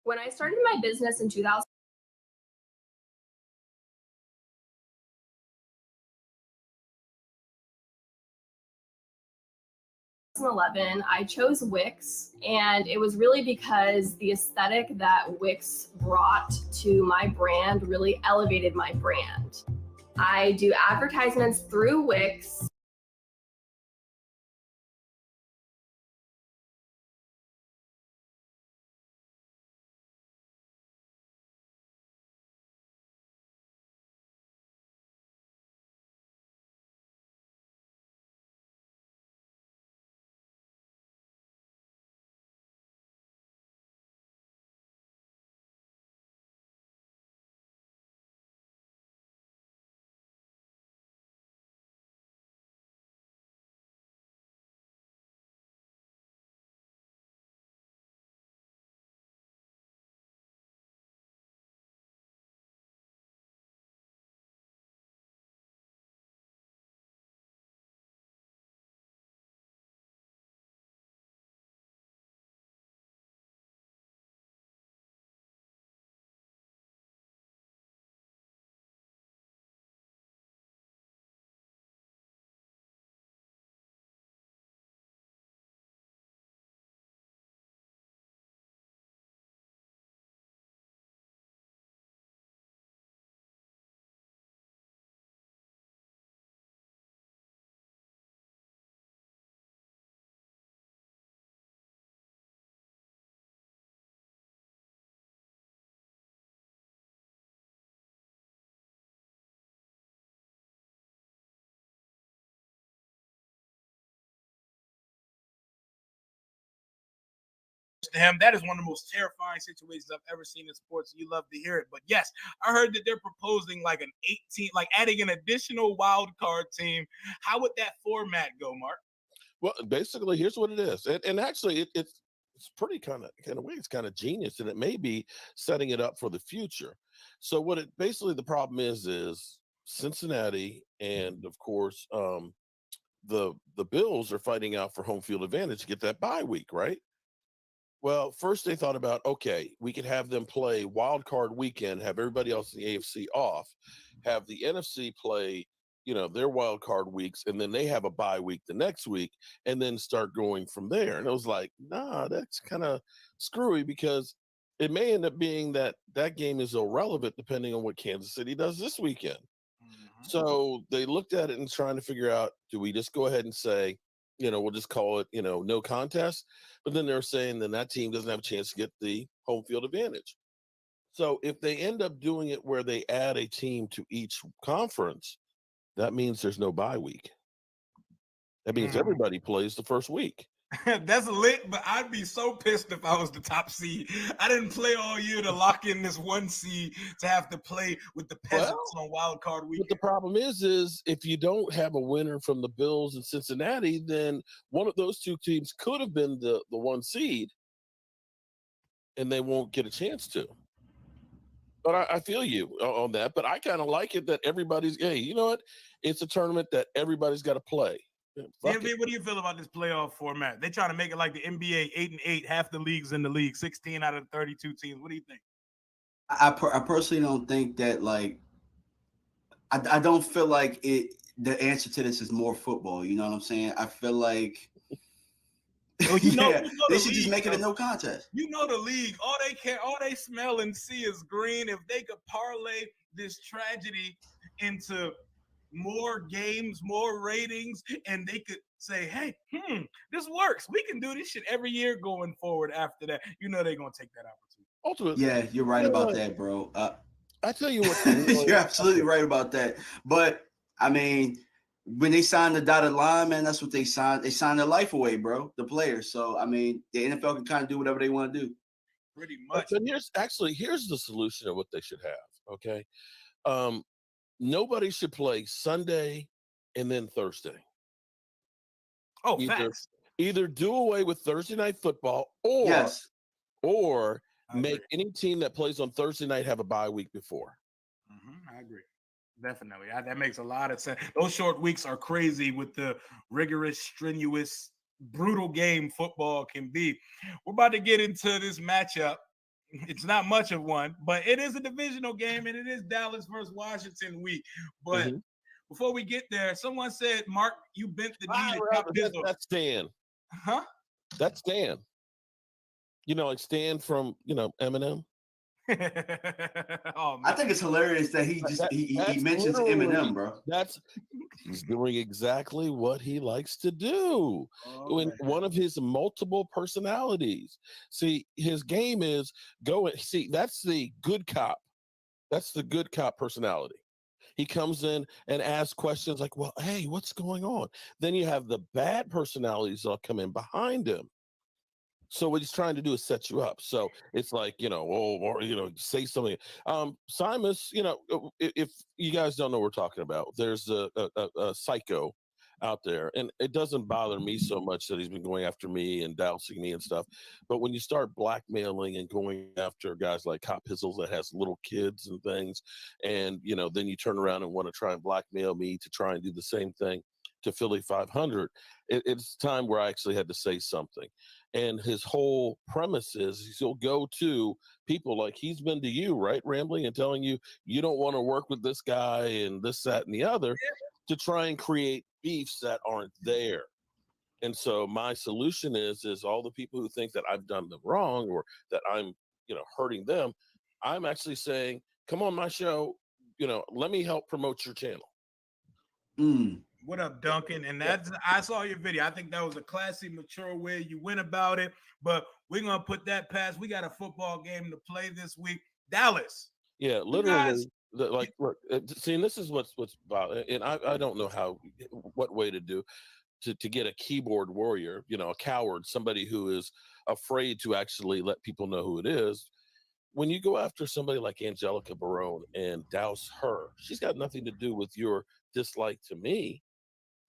When I started my business in 2011, I chose Wix, and it was really because the aesthetic that Wix brought to my brand really elevated my brand. I do advertisements through Wix. To him, that is one of the most terrifying situations I've ever seen in sports. You love to hear it, but yes, I heard that they're proposing like an 18, like adding an additional wild card team. How would that format go, Mark? Well, basically, here's what it is, and actually, it's pretty kind of way it's kind of genius, and it may be setting it up for the future. So, what it basically the problem is Cincinnati and of course the Bills are fighting out for home field advantage to get that bye week, right? Well, first they thought about, okay, we could have them play wild card weekend, have everybody else in the AFC off, have the NFC play, their wild card weeks, and then they have a bye week the next week, and then start going from there. And it was like, nah, that's kind of screwy because it may end up being that that game is irrelevant depending on what Kansas City does this weekend. So they looked at it and trying to figure out, do we just go ahead and say, we'll just call it, no contest. But then they're saying then that team doesn't have a chance to get the home field advantage. So if they end up doing it where they add a team to each conference, that means there's no bye week. That means everybody plays the first week. That's lit, but I'd be so pissed if I was the top seed. I didn't play all year to lock in this one seed to have to play with the peasants on wild card weekend. But the problem is if you don't have a winner from the Bills and Cincinnati, then one of those two teams could have been the one seed, and they won't get a chance to. But I feel you on that. But I kind of like it that everybody's, hey, you know what? It's a tournament that everybody's got to play. What do you feel about this playoff format? They trying to make it like the NBA 8-8, half the leagues in the league, 16 out of 32 teams. What do you think? I personally don't think that, like, I don't feel like the answer to this is more football. You know what I'm saying? I feel like well, they should just make it a no contest. You know the league. All they smell and see is green. If they could parlay this tragedy into more games, more ratings, and they could say, hey, this works. We can do this shit every year going forward after that. You know they're going to take that opportunity. Ultimately, yeah, you're right about that, bro. I tell you what. You're absolutely right about that. But, I mean, when they signed the dotted line, man, that's what they signed. They signed their life away, bro, the players. So, I mean, the NFL can kind of do whatever they want to do. Pretty much. But here's the solution of what they should have, okay? Nobody should play Sunday and then Thursday. Oh, facts. Either do away with Thursday night football or make any team that plays on Thursday night have a bye week before. I agree. Definitely. That makes a lot of sense. Those short weeks are crazy with the rigorous, strenuous, brutal game football can be. We're about to get into this matchup It's not much of one, but it is a divisional game, and it is Dallas versus Washington week. But before we get there, someone said, Mark, you bent the knee to Top Pizzle. That's Stan. Huh? That's Stan. You know, like Stan from, Eminem. Oh, I think it's hilarious that he mentions Eminem, bro. He's doing exactly what he likes to do. In one of his multiple personalities. See, his game is that's the good cop. That's the good cop personality. He comes in and asks questions like, well, hey, what's going on? Then you have the bad personalities that'll come in behind him. So what he's trying to do is set you up. So it's like, say something. Simus, if you guys don't know what we're talking about, there's a psycho out there, and it doesn't bother me so much that he's been going after me and dousing me and stuff. But when you start blackmailing and going after guys like Cop Pizzles that has little kids and things, and then you turn around and want to try and blackmail me to try and do the same thing to Philly 500, it's time where I actually had to say something. And his whole premise is he'll go to people like he's been to you, right, Rambling, and telling you don't want to work with this guy and this, that, and the other to try and create beefs that aren't there. And so my solution is all the people who think that I've done them wrong or that I'm, hurting them, I'm actually saying, come on my show, let me help promote your channel. What up, Duncan? And I saw your video. I think that was a classy, mature way you went about it. But we're gonna put that past. We got a football game to play this week. Dallas. Yeah, literally. Look, see, and this is what's about. And I don't know what way to do to get a keyboard warrior, a coward, somebody who is afraid to actually let people know who it is. When you go after somebody like Angelica Barone and douse her, she's got nothing to do with your dislike to me.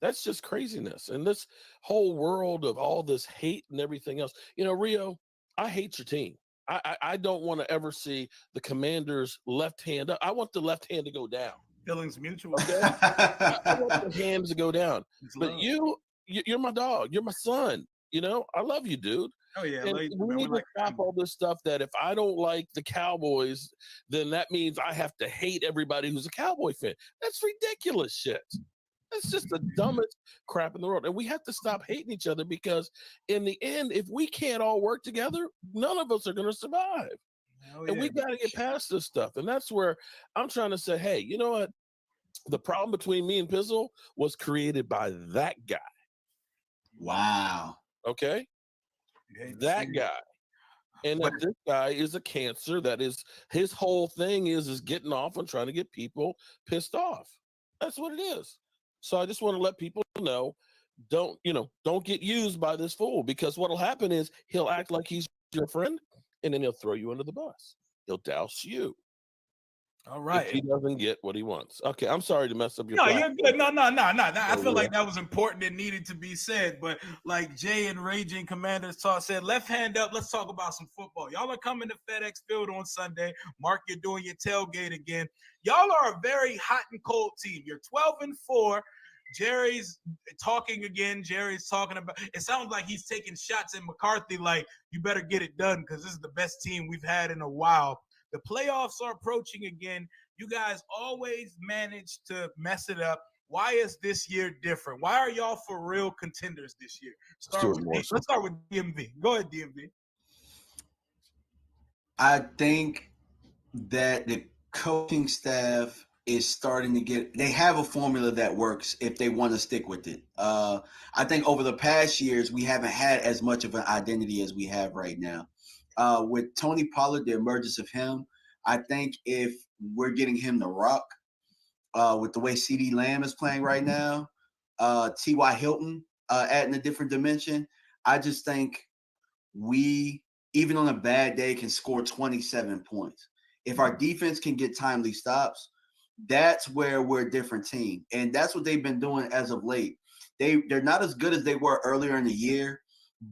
That's just craziness. And this whole world of all this hate and everything else, Rio, I hate your team. I don't want to ever see the Commanders' left hand up. I want the left hand to go down. Feelings mutual. Okay? I want the hands to go down. But you're my dog. You're my son. I love you, dude. Oh, yeah. And we need to stop all this stuff that if I don't like the Cowboys, then that means I have to hate everybody who's a Cowboy fan. That's ridiculous shit. That's just the dumbest crap in the world. And we have to stop hating each other because in the end, if we can't all work together, none of us are going to survive. And we got to get past this stuff. And that's where I'm trying to say, hey, you know what? The problem between me and Pizzle was created by that guy. Wow. Okay? That guy. And that this guy is a cancer. That is his whole thing is getting off on trying to get people pissed off. That's what it is. So I just want to let people know, don't get used by this fool, because what'll happen is he'll act like he's your friend and then he'll throw you under the bus. He'll douse you. All right. If he doesn't get what he wants. Okay, I'm sorry to mess up your No, you're good. No. I feel like that was important and needed to be said. But like Jay and Raging Commanders said, left hand up. Let's talk about some football. Y'all are coming to FedEx Field on Sunday. Mark, you're doing your tailgate again. Y'all are a very hot and cold team. You're 12-4. Jerry's talking again. Jerry's talking about it. Sounds like he's taking shots at McCarthy like, you better get it done because this is the best team we've had in a while. The playoffs are approaching again. You guys always manage to mess it up. Why is this year different? Why are y'all for real contenders this year? Let's start with DMV. Go ahead, DMV. I think that the coaching staff is starting to they have a formula that works if they want to stick with it. I think over the past years, we haven't had as much of an identity as we have right now. With Tony Pollard, the emergence of him, I think if we're getting him to rock with the way CeeDee Lamb is playing right now, T.Y. Hilton adding a different dimension, I just think we, even on a bad day, can score 27 points. If our defense can get timely stops, that's where we're a different team. And that's what they've been doing as of late. They're not as good as they were earlier in the year,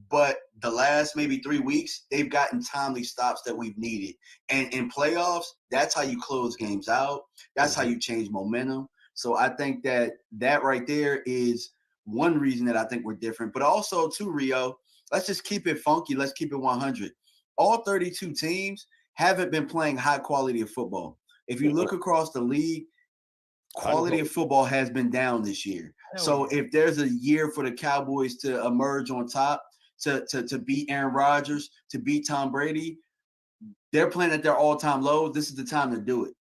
but the last maybe 3 weeks, they've gotten timely stops that we've needed. And in playoffs, that's how you close games out. That's how you change momentum. So I think that right there is one reason that I think we're different. But also, too, Rio, let's just keep it funky. Let's keep it 100. All 32 teams haven't been playing high quality of football. If you look across the league, quality of football has been down this year. So if there's a year for the Cowboys to emerge on top, to beat Aaron Rodgers, to beat Tom Brady, they're playing at their all-time low. This is the time to do it.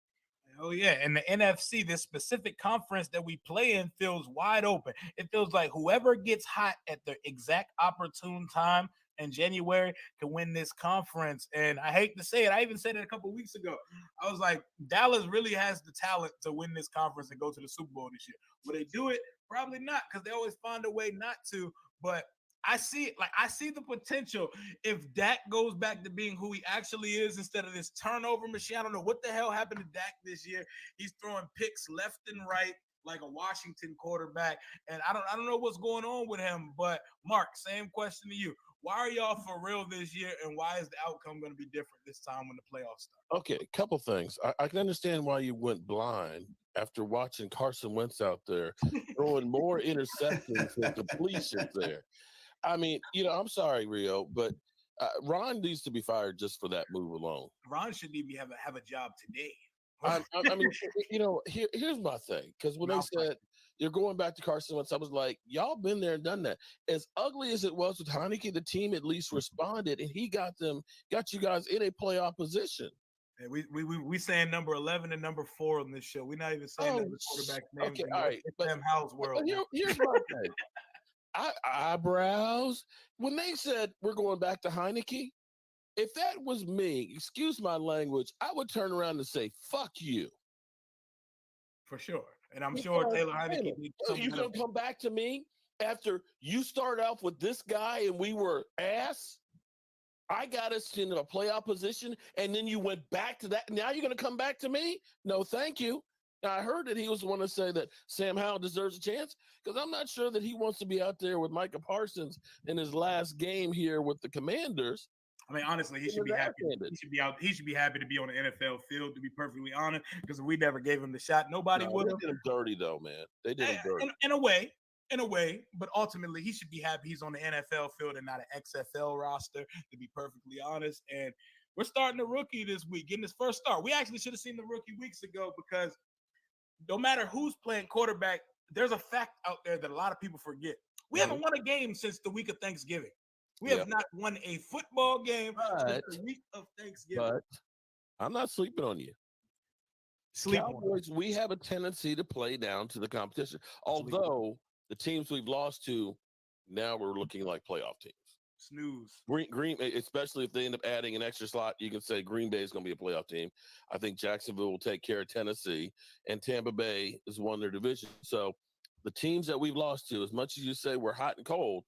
Oh, yeah. And the NFC, this specific conference that we play in, feels wide open. It feels like whoever gets hot at the exact opportune time in January can win this conference. And I hate to say it, I even said it a couple of weeks ago. I was like, Dallas really has the talent to win this conference and go to the Super Bowl this year. Will they do it? Probably not, because they always find a way not to. But I see it. Like, I see the potential if Dak goes back to being who he actually is instead of this turnover machine. I don't know what the hell happened to Dak this year. He's throwing picks left and right like a Washington quarterback, and I don't know what's going on with him. But Mark, same question to you. Why are y'all for real this year, and why is the outcome going to be different this time when the playoffs start? Okay, a couple things. I can understand why you went blind after watching Carson Wentz out there throwing more interceptions and completions there. I mean, I'm sorry, Rio, but Ron needs to be fired just for that move alone. Ron shouldn't even have a job today. I mean, here's my thing. Because when they said you're going back to Carson Wentz, I was like, y'all been there and done that. As ugly as it was with Heineke, the team at least responded, and he got you guys in a playoff position. And we saying number 11 and number 4 on this show. We're not even saying the quarterback names. Okay, all right. But House world. Here's my thing. Eyebrows. When they said we're going back to Heineke, if that was me, excuse my language, I would turn around and say, fuck you. For sure. And I'm sure Taylor Heineke. You gonna come back to me after you start off with this guy and we were ass? I got us into a playoff position, and then you went back to that. Now you're gonna come back to me? No, thank you. Now, I heard that he was the one to say that Sam Howell deserves a chance, because I'm not sure that he wants to be out there with Micah Parsons in his last game here with the Commanders. I mean, honestly, he should be happy. He should be happy to be on the NFL field, to be perfectly honest, because if we never gave him the shot, nobody would have. They did him dirty, though, man. They did him dirty. In a way, but ultimately, he should be happy he's on the NFL field and not an XFL roster, to be perfectly honest. And we're starting a rookie this week, getting his first start. We actually should have seen the rookie weeks ago, because no matter who's playing quarterback, there's a fact out there that a lot of people forget. We haven't won a game since the week of Thanksgiving. We have not won a football game since the week of Thanksgiving. But I'm not sleeping on you. Cowboys, we have a tendency to play down to the competition. Although the teams we've lost to, now we're looking like playoff teams. Snooze. Green, especially if they end up adding an extra slot, you can say Green Bay is going to be a playoff team. I think Jacksonville will take care of Tennessee, and Tampa Bay has won their division. So the teams that we've lost to, as much as you say we're hot and cold,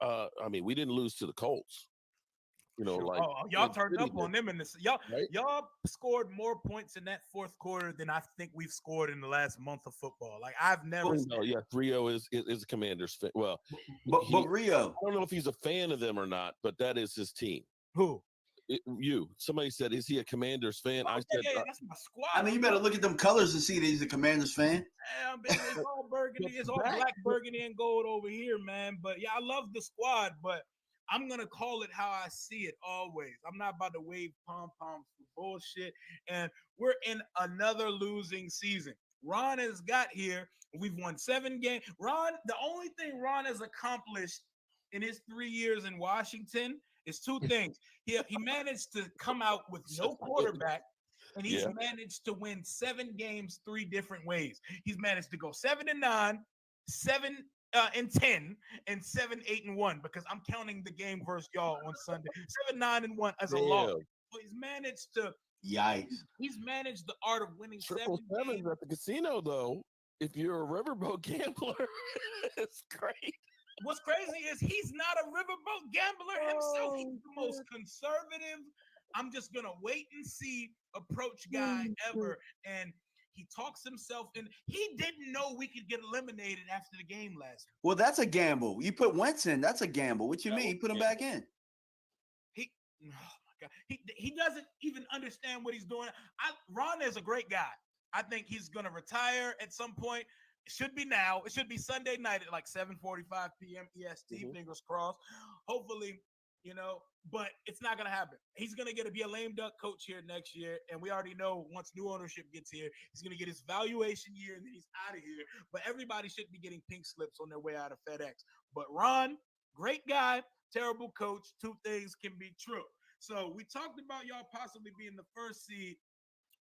I mean, we didn't lose to the Colts. Y'all turned up on them in this. Y'all scored more points in that fourth quarter than I think we've scored in the last month of football. Like, I've never. Rio is a Commanders fan. Well, but Rio, I don't know if he's a fan of them or not, but that is his team. Who? Somebody said, is he a Commanders fan? I said, that's my squad. I mean, you better look at them colors and see that he's a Commanders fan. It's all burgundy. It's all black, burgundy, and gold over here, man. But yeah, I love the squad, but I'm going to call it how I see it always. I'm not about to wave pom-poms for bullshit. And we're in another losing season. Ron has got here. We've won 7 games. The only thing Ron has accomplished in his 3 years in Washington is 2 things. He managed to come out with no quarterback, and he's managed to win 7 games 3 different ways. He's managed to go 7-9, 7-10, and 7-8-1, because I'm counting the game versus y'all on Sunday. 7-9-1 as a loss. So he's managed to. Yikes. He's managed the art of winning 7 games at the casino, though. If you're a riverboat gambler, it's great. What's crazy is he's not a riverboat gambler himself. He's the most conservative, I'm just going to wait and see approach guy ever. And he talks himself in. He didn't know we could get eliminated after the game last week. Well, that's a gamble. You put Wentz in, that's a gamble. What you mean? You put him back in. Oh my God. He doesn't even understand what he's doing. Ron is a great guy. I think he's going to retire at some point. It should be now. It should be Sunday night at like 7:45 p.m. EST. Fingers crossed. Hopefully, but it's not going to happen. He's going to be a lame duck coach here next year. And we already know once new ownership gets here, he's going to get his valuation year and then he's out of here. But everybody should be getting pink slips on their way out of FedEx. But Ron, great guy, terrible coach. Two things can be true. So we talked about y'all possibly being the first seed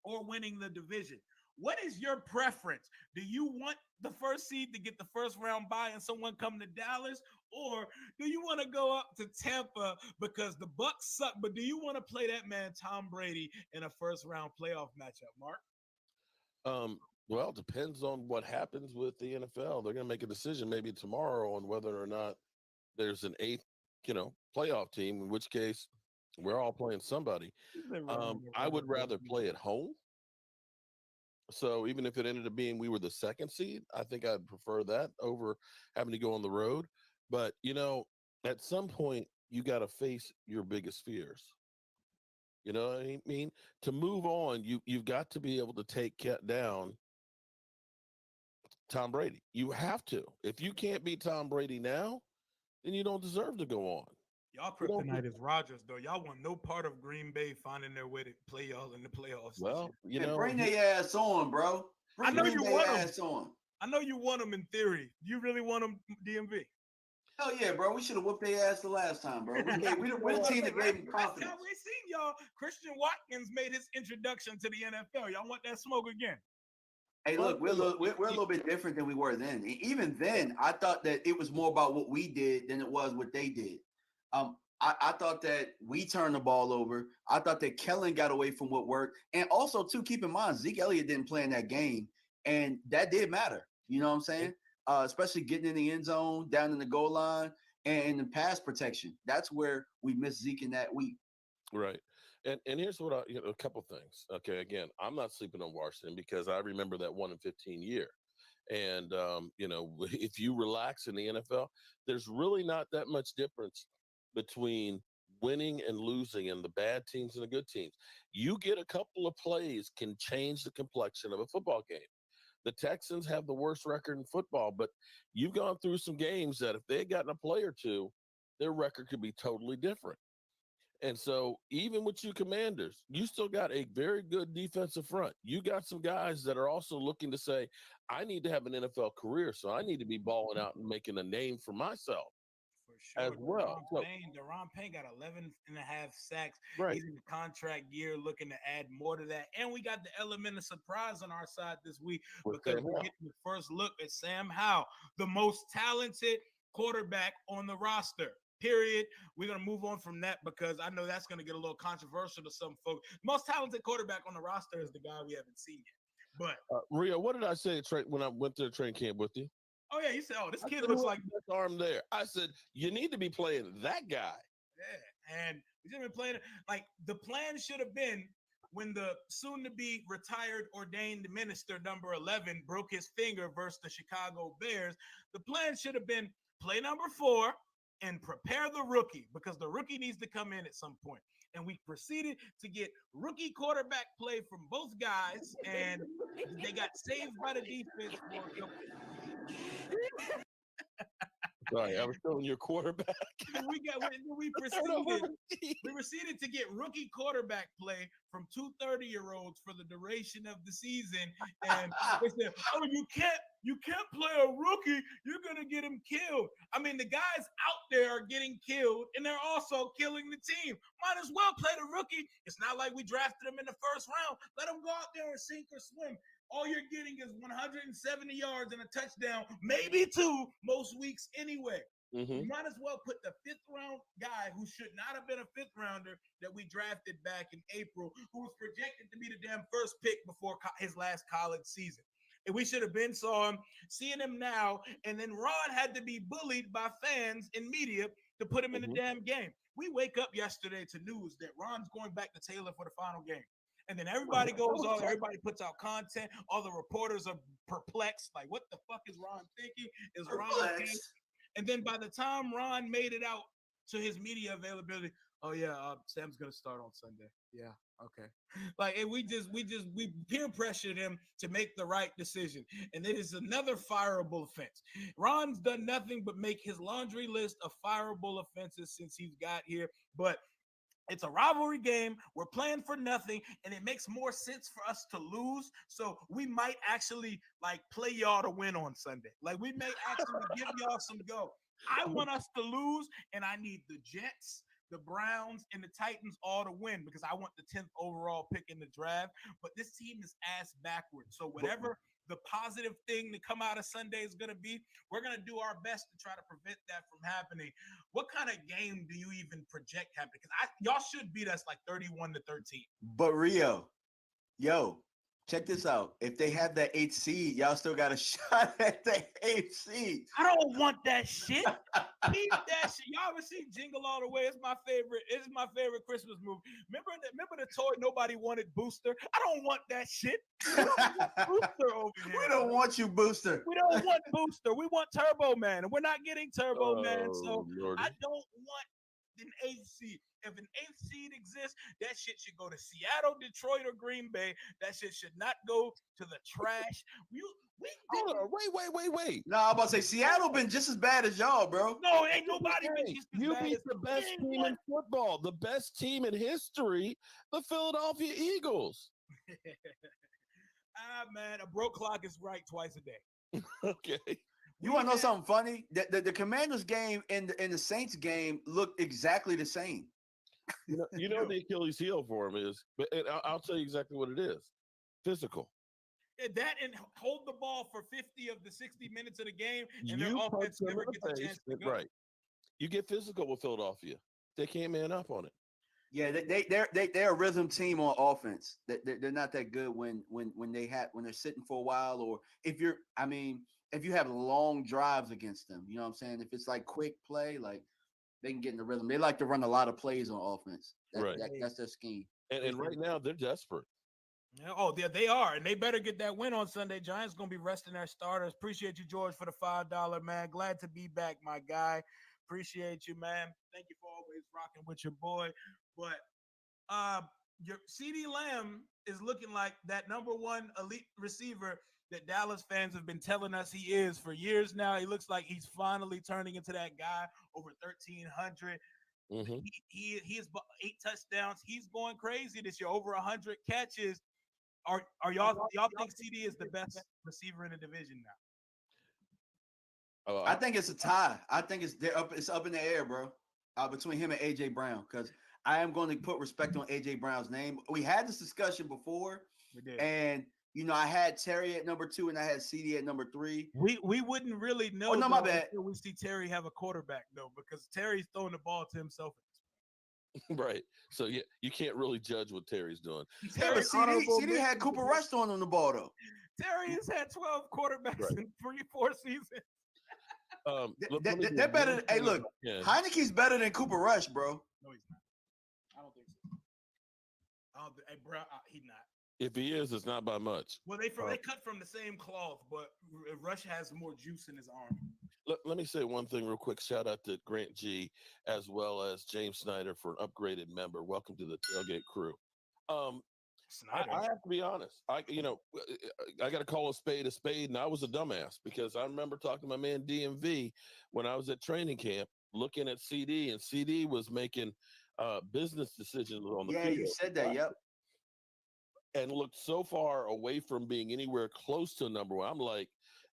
or winning the division. What is your preference? Do you want the first seed to get the first round bye and someone come to Dallas? Or do you want to go up to Tampa because the Bucs suck? But do you want to play that man Tom Brady in a first round playoff matchup, Mark? Well, it depends on what happens with the NFL. They're going to make a decision maybe tomorrow on whether or not there's an eighth, playoff team, in which case we're all playing somebody. I would rather play at home. So even if it ended up being we were the second seed, I think I'd prefer that over having to go on the road. But, at some point, you got to face your biggest fears. You know what I mean? To move on, you've got to be able to take down Tom Brady. You have to. If you can't beat Tom Brady now, then you don't deserve to go on. Y'all kryptonite is Rodgers, though. Y'all want no part of Green Bay finding their way to play y'all in the playoffs. Well, bring their ass on, bro. Bring I know you want ass on. I know you want them in theory. You really want them, DMV? Hell yeah, bro. We should have whooped their ass the last time, bro. We're the team that gave them confidence. We seen y'all. Christian Watkins made his introduction to the NFL. Y'all want that smoke again? Hey, look, we're a little bit different than we were then. Even then, I thought that it was more about what we did than it was what they did. I thought that we turned the ball over. I thought that Kellen got away from what worked. And also, too, keep in mind, Zeke Elliott didn't play in that game. And that did matter. You know what I'm saying? Especially getting in the end zone, down in the goal line, and the pass protection. That's where we missed Zeke in that week. Right. And here's what a couple things. Okay, again, I'm not sleeping on Washington because I remember that 1-15 year. And, if you relax in the NFL, there's really not that much difference between winning and losing and the bad teams and the good teams. You get a couple of plays can change the complexion of a football game. The Texans have the worst record in football, but you've gone through some games that if they had gotten a play or two, their record could be totally different. And so even with you Commanders, you still got a very good defensive front. You got some guys that are also looking to say, I need to have an NFL career, so I need to be balling out and making a name for myself. For sure. As well. Deron Payne got 11 and a half sacks. Right. He's in the contract year looking to add more to that. And we got the element of surprise on our side this week because we're getting the first look at Sam Howell, the most talented quarterback on the roster. Period. We're going to move on from that because I know that's going to get a little controversial to some folks. Most talented quarterback on the roster is the guy we haven't seen yet. But Maria, what did I say when I went to the training camp with you? Oh, yeah. You said, this kid looks like this arm there. I said, you need to be playing that guy. Yeah. And we should have been playing it. Like, the plan should have been when the soon-to-be retired ordained minister number 11 broke his finger versus the Chicago Bears. The plan should have been play number 4 and prepare the rookie because the rookie needs to come in at some point. And we proceeded to get rookie quarterback play from both guys, and they got saved by the defense for a couple. Sorry, I was showing your quarterback. We proceeded to get rookie quarterback play from 2 30-year-olds for the duration of the season. And they said, you can't play a rookie. You're going to get him killed. I mean, the guys out there are getting killed, and they're also killing the team. Might as well play the rookie. It's not like we drafted him in the first round. Let him go out there and sink or swim. All you're getting is 170 yards and a touchdown, maybe 2 most weeks anyway. Mm-hmm. You might as well put the 5th-round guy who should not have been a 5th-rounder that we drafted back in April, who was projected to be the damn first pick before his last college season. And we should have been seeing him now, and then Ron had to be bullied by fans and media to put him in the damn game. We wake up yesterday to news that Ron's going back to Taylor for the final game. And then everybody goes on, everybody puts out content. All the reporters are perplexed. Like, what the fuck is Ron thinking? Is Ron okay? And then by the time Ron made it out to his media availability, Oh yeah, Sam's gonna start on Sunday. Yeah, okay. Like, and we peer pressured him to make the right decision, and it is another fireable offense. Ron's done nothing but make his laundry list of fireable offenses since he's got here, but it's a rivalry game. We're playing for nothing, and it makes more sense for us to lose. So we might actually like play y'all to win on Sunday. Like we may actually give y'all some go. I want us to lose, and I need the Jets, the Browns, and the Titans all to win because I want the 10th overall pick in the draft. But this team is ass backwards. So whatever the positive thing to come out of Sunday is going to be, we're going to do our best to try to prevent that from happening. What kind of game do you even project happening? Because y'all should beat us like 31-13. But Rio, yo, check this out. If they have that 8th seed, y'all still got a shot at the 8th seed. I don't want that shit. Keep that shit. Y'all ever see Jingle All the Way? It's my favorite. It's my favorite Christmas movie. Remember the toy nobody wanted, Booster? I don't want that shit. We don't want Booster over here. We don't want you, Booster. We don't want Booster. We want Turbo Man, and we're not getting Turbo Man. So Lordy. I don't want an 8th seed. If an 8th seed exists, that shit should go to Seattle, Detroit, or Green Bay. That shit should not go to the trash. Hold on, wait. No, I'm about to say Seattle been just as bad as y'all, bro. No, ain't nobody been just as You bad beat as the best team in football, the best team in history, the Philadelphia Eagles. Man, a broke clock is right twice a day. Okay. You want to know something funny? The Commanders game and the Saints game look exactly the same. You know the Achilles heel for him is, but I'll tell you exactly what it is. Physical. That and hold the ball for 50 of the 60 minutes of the game, and their You punch offense them never in the gets a chance to face, go. right. You get physical with Philadelphia. They can't man up on it. Yeah, they're a rhythm team on offense. They're not that good when they're sitting for a while, or if you have long drives against them. You know what I'm saying? If it's like quick play, like they can get in the rhythm. They like to run a lot of plays on offense. That's their scheme. And right now they're desperate. Yeah, oh, they are, and they better get that win on Sunday. Giants gonna be resting their starters. Appreciate you, George, for the $5, man. Glad to be back, my guy. Appreciate you, man. Thank you for always rocking with your boy. But your CD Lamb is looking like that number one elite receiver that Dallas fans have been telling us he is for years now. He looks like he's finally turning into that guy over 1,300. Mm-hmm. He has 8 touchdowns. He's going crazy this year, over 100 catches. Are y'all think CD is the best receiver in the division now? I think it's a tie. I think it's up in the air, bro. Between him and AJ Brown, because I am going to put respect on AJ Brown's name. We had this discussion before, We did. and I had Terry at number 2 and I had CD at number 3. We wouldn't really know. Oh no, my bad. Until we see Terry have a quarterback though, because Terry's throwing the ball to himself. Right. So yeah, you can't really judge what Terry's doing. Yeah, but CD had Cooper Rush throwing on the ball though. Terry has had 12 quarterbacks in 3-4 seasons. They're better. Hey, look, Heineke's better than Cooper Rush, bro. No, he's not. I don't think so. Hey, bro, he's not. If he is, it's not by much. Well, they cut from the same cloth, but Rush has more juice in his arm. Let me say one thing real quick. Shout out to Grant G as well as James Snyder for an upgraded member. Welcome to the Tailgate crew. I have to be honest. I got to call a spade, and I was a dumbass because I remember talking to my man DMV when I was at training camp, looking at CD, and CD was making business decisions on the field. Yeah, you said that. Yep. And looked so far away from being anywhere close to number one. I'm like,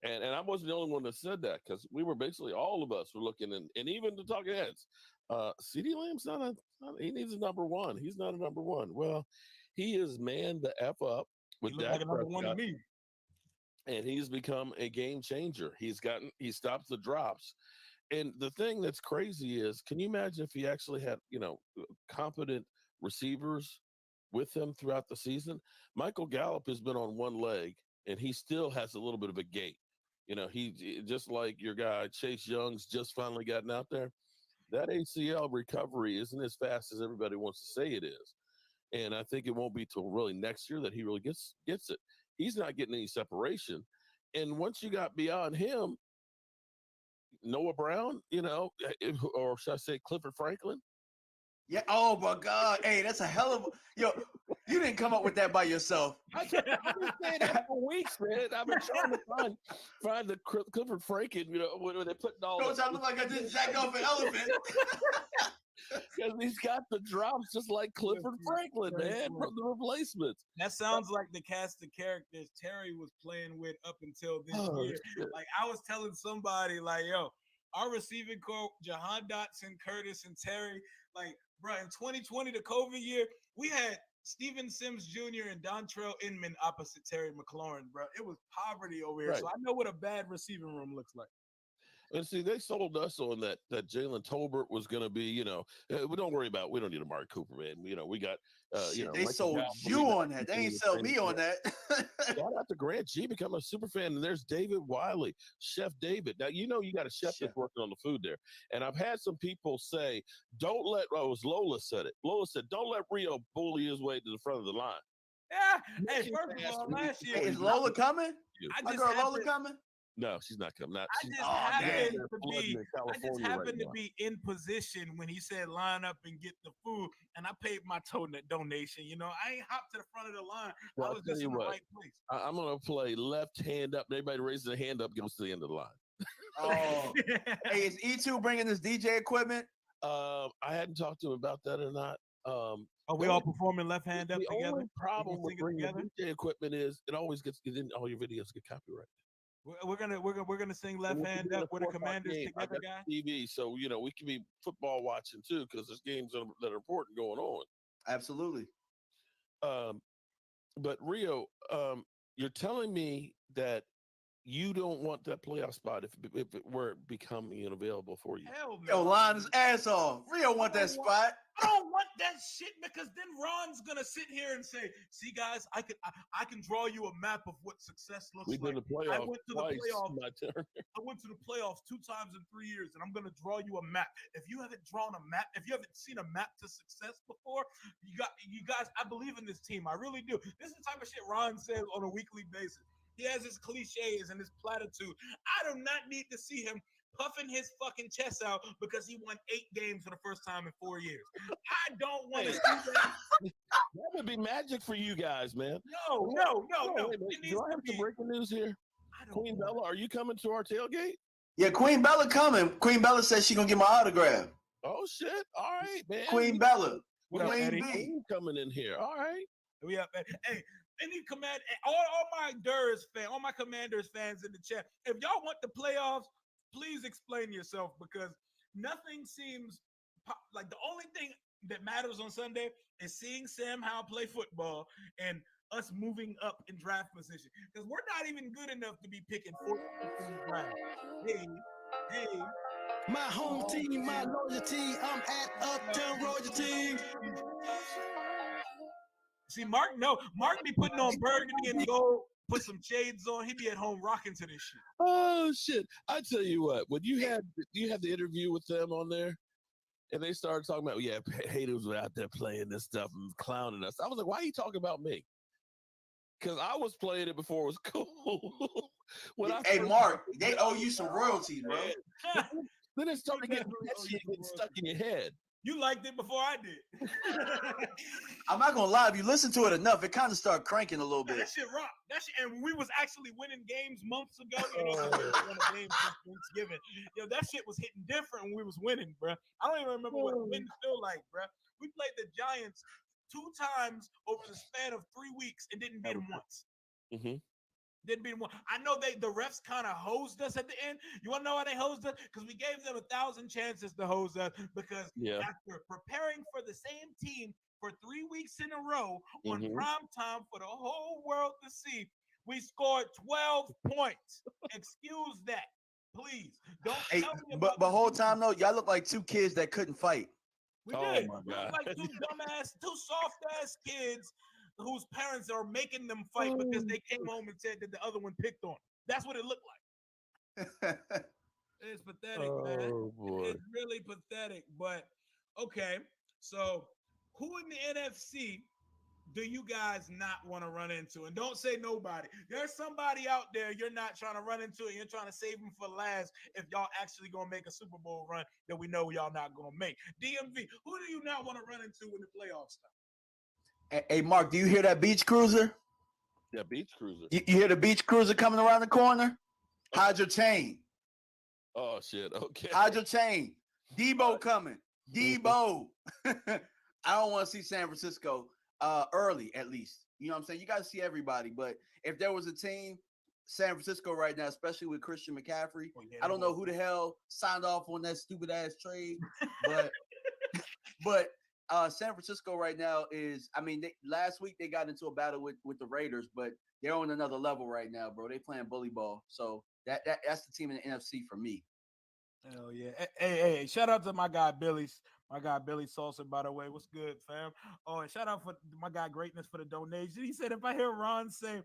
and I wasn't the only one that said that because we were basically all of us were looking, and even the talking heads. CD Lamb's he needs a number one. He's not a number one. Well, he is manned the F up with Dak Prescott, and he's become a game changer. He stops the drops. And the thing that's crazy is, can you imagine if he actually had, competent receivers with him throughout the season? Michael Gallup has been on one leg, and he still has a little bit of a gait. He just like your guy Chase Young's just finally gotten out there. That ACL recovery isn't as fast as everybody wants to say it is. And I think it won't be till really next year that he really gets it. He's not getting any separation. And once you got beyond him, Noah Brown, or should I say Clifford Franklin? Yeah. Oh my God. Hey, that's a hell of a you didn't come up with that by yourself. I've been saying that for weeks, man. I've been trying to find the Clifford Franken, when they're putting all Don't I look like I just jacked off an elephant? because he's got the drops just like Clifford Franklin, man, from the Replacements. That sounds like the cast of characters Terry was playing with up until this year. Shit. Like I was telling somebody, like, yo, our receiving core, Jahan Dotson, Curtis, and Terry, like, bro, in 2020, the COVID year, we had Steven Sims Jr. and Dontrell Inman opposite Terry McLaurin, bro. It was poverty over here. Right. So I know what a bad receiving room looks like. And see, they sold us on that Jalen Tolbert was going to be, we don't worry about, we don't need a Mark Cooper, man. We got, they sold you on that. They ain't sell me on that. Shout out to Grant G, become a super fan. And there's David Wiley, Chef David. Now, you got a chef that's working on the food there. And I've had some people say, don't let, it was Lola said it. Lola said, don't let Rio bully his way to the front of the line. Yeah. Hey, first of all, last year. Hey, is Lola coming? My girl Lola coming? No, she's not coming. I just happened to be in position when he said line up and get the food, and I paid my donation. I ain't hopped to the front of the line. Well, I was just in the right place. I'm going to play left hand up. Everybody raises their hand up, goes to the end of the line. Oh, hey, is E2 bringing this DJ equipment? I hadn't talked to him about that or not. Are we all performing left hand up together? The only problem with bringing the DJ equipment is it always gets all your videos get copyrighted. We're gonna sing left hand up with the Commanders together, guy. TV, so we can be football watching too because there's games that are important going on. Absolutely. But Rio, you're telling me that you don't want that playoff spot if it were becoming available for you. Hell no. Yo, line his ass off. Rio want that spot. I don't want that shit because then Ron's gonna sit here and say, "See, guys, I can draw you a map of what success looks like." Did the playoffs I went to the playoffs. My turn. I went to the playoffs 2 times in 3 years, and I'm gonna draw you a map. If you haven't drawn a map, if you haven't seen a map to success before, you guys. I believe in this team. I really do. This is the type of shit Ron says on a weekly basis. He has his cliches and his platitude. I do not need to see him puffing his fucking chest out because he won 8 games for the first time in 4 years. I don't want to see that. That would be magic for you guys, man. No. Do I have some breaking news here? Queen Bella, are you coming to our tailgate? Yeah, Queen Bella coming. Queen Bella says she's going to get my autograph. Oh, shit. All right, man. Queen Bella. Queen B coming in here. All right. We up. Hey, any all my Durs fans, all my Commanders fans in the chat, if y'all want the playoffs, please explain yourself because nothing seems like the only thing that matters on Sunday is seeing Sam Howell play football and us moving up in draft position because we're not even good enough to be picking 14th in the draft. Hey. My home team, my loyalty, I'm at Uptown Royalty. See, Mark be putting on burgundy and gold, put some shades on. He be at home rocking to this shit. Oh shit! I tell you what, when you had the interview with them on there, and they started talking about haters were out there playing this stuff and clowning us. I was like, why are you talking about me? Because I was playing it before it was cool. Hey, Mark, they owe you some royalties, bro. Then it started getting stuck in your head. You liked it before I did. I'm not gonna lie, if you listen to it enough, it kind of started cranking a little bit. That shit rock. And we was actually winning games months ago. We won a game since Thanksgiving. That shit was hitting different when we was winning, bro. I don't even remember what wins feel like, bro. We played the Giants 2 times over the span of 3 weeks and didn't beat them once. Mm-hmm. Didn't beat them once. I know the refs kind of hosed us at the end. You want to know why they hosed us? Because we gave them 1,000 chances to hose us because after preparing for the same team for 3 weeks in a row on prime time for the whole world to see, we scored 12 points. Excuse that, please. Don't tell me about but whole time though, y'all look like 2 kids that couldn't fight. We did. We look like 2 soft ass kids whose parents are making them fight because they came home and said that the other one picked on them. That's what it looked like. It's pathetic, man. Boy. It's really pathetic. But okay, so who in the NFC do you guys not want to run into? And don't say nobody. There's somebody out there you're not trying to run into, and you're trying to save them for last if y'all actually going to make a Super Bowl run that we know y'all not going to make. DMV, who do you not want to run into when the playoffs start? Hey, Mark, do you hear that beach cruiser? Yeah, beach cruiser. You hear the beach cruiser coming around the corner? Hide your chain. Oh shit. Okay. Hide your chain. Debo coming. Debo. I don't want to see San Francisco early, at least. You know what I'm saying? You got to see everybody. But if there was a team, San Francisco right now, especially with Christian McCaffrey, I don't know who the hell signed off on that stupid ass trade, but San Francisco right now is, I mean, last week they got into a battle with the Raiders, but they're on another level right now, bro. They playing bully ball. So that's the team in the NFC for me. Hell yeah. Hey, shout out to my guy Billy Salsa, by the way. What's good, fam? Oh, and shout out for my guy Greatness for the donation. He said, if I hear Ron say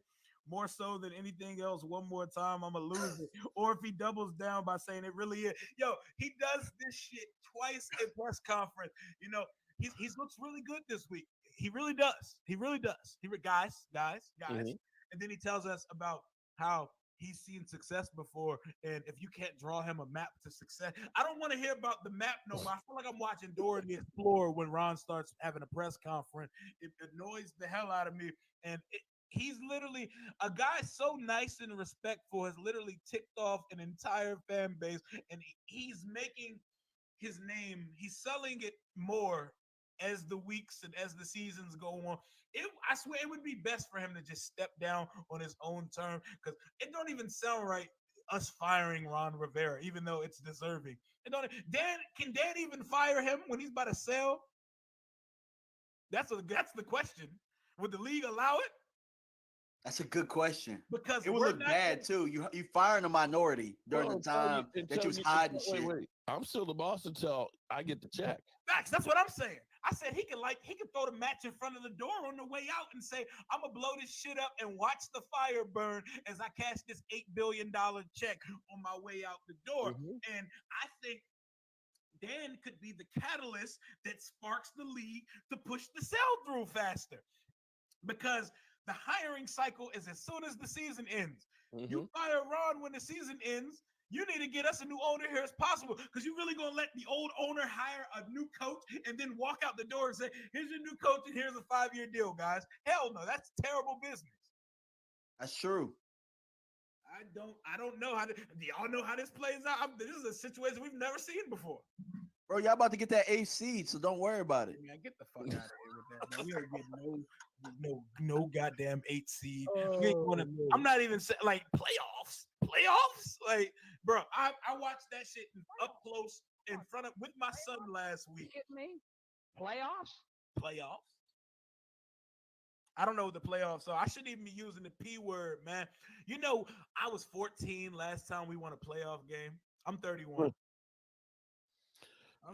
more so than anything else one more time, I'm going to lose it. Or if he doubles down by saying it really is. Yo, he does this shit twice at press conference. You know, he looks really good this week. He really does. Guys. Mm-hmm. And then he tells us about how he's seen success before, and if you can't draw him a map to success, I don't want to hear about the map no more. I feel like I'm watching Dora the Explorer when Ron starts having a press conference. It annoys the hell out of me, and he's literally a guy so nice and respectful, has literally ticked off an entire fan base, and he's making his name, he's selling it more as the weeks and as the seasons go on. I swear it would be best for him to just step down on his own term, because it don't even sound right us firing Ron Rivera, even though it's deserving. Can Dan even fire him when he's about to sell? That's the question. Would the league allow it? That's a good question. Because it would look bad too. You firing a minority during the time that you was hiding shit. Wait. I'm still the boss until I get the check. That's what I'm saying. I said he can throw the match in front of the door on the way out and say, I'm gonna blow this shit up and watch the fire burn as I cash this $8 billion check on my way out the door. Mm-hmm. And I think Dan could be the catalyst that sparks the league to push the sell through faster, because the hiring cycle is as soon as the season ends. Mm-hmm. You fire Ron when the season ends. You need to get us a new owner here as possible, because you really going to let the old owner hire a new coach and then walk out the door and say, here's your new coach and here's a 5-year deal, guys. Hell no, that's terrible business. That's true. I don't know do y'all know how this plays out? This is a situation we've never seen before. Bro, y'all about to get that AC, so don't worry about it. Man, get the fuck out of here with that, man. We are getting no goddamn 8 seed. I'm not even saying like playoffs. Like, bro, I watched that shit up close in front of with my son last week. You kidding me? Playoffs? I don't know what the playoffs are. I shouldn't even be using the P word, man. You know, I was 14 last time we won a playoff game. I'm 31.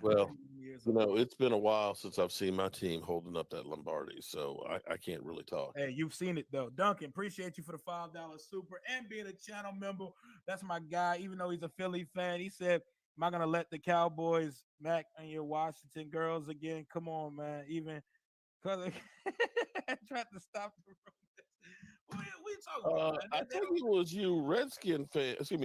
Well, it's been a while since I've seen my team holding up that Lombardi, so I can't really talk. Hey, you've seen it, though. Duncan, appreciate you for the $5 super and being a channel member. That's my guy, even though he's a Philly fan. He said, am I going to let the Cowboys, Mac, and your Washington girls again? Come on, man. Even because I tried to stop the room. What are you talking about? I think it was you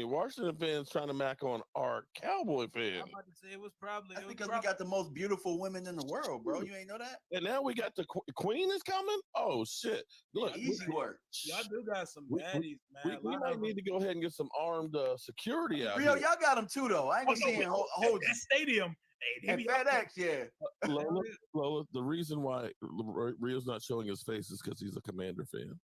Washington fans trying to mac on our Cowboy fans. I'm about to say it was probably. That's because we got the most beautiful women in the world, bro. You ain't know that? And now we got the Queen is coming? Oh, shit. Look, easy work. Y'all do got some baddies, man. We might need to go ahead and get some armed security out Rio, here. y'all got them too, though. I ain't gonna see hold that stadium. And FedEx, yeah. Lola, the reason why Rio's not showing his face is because he's a Commander fan.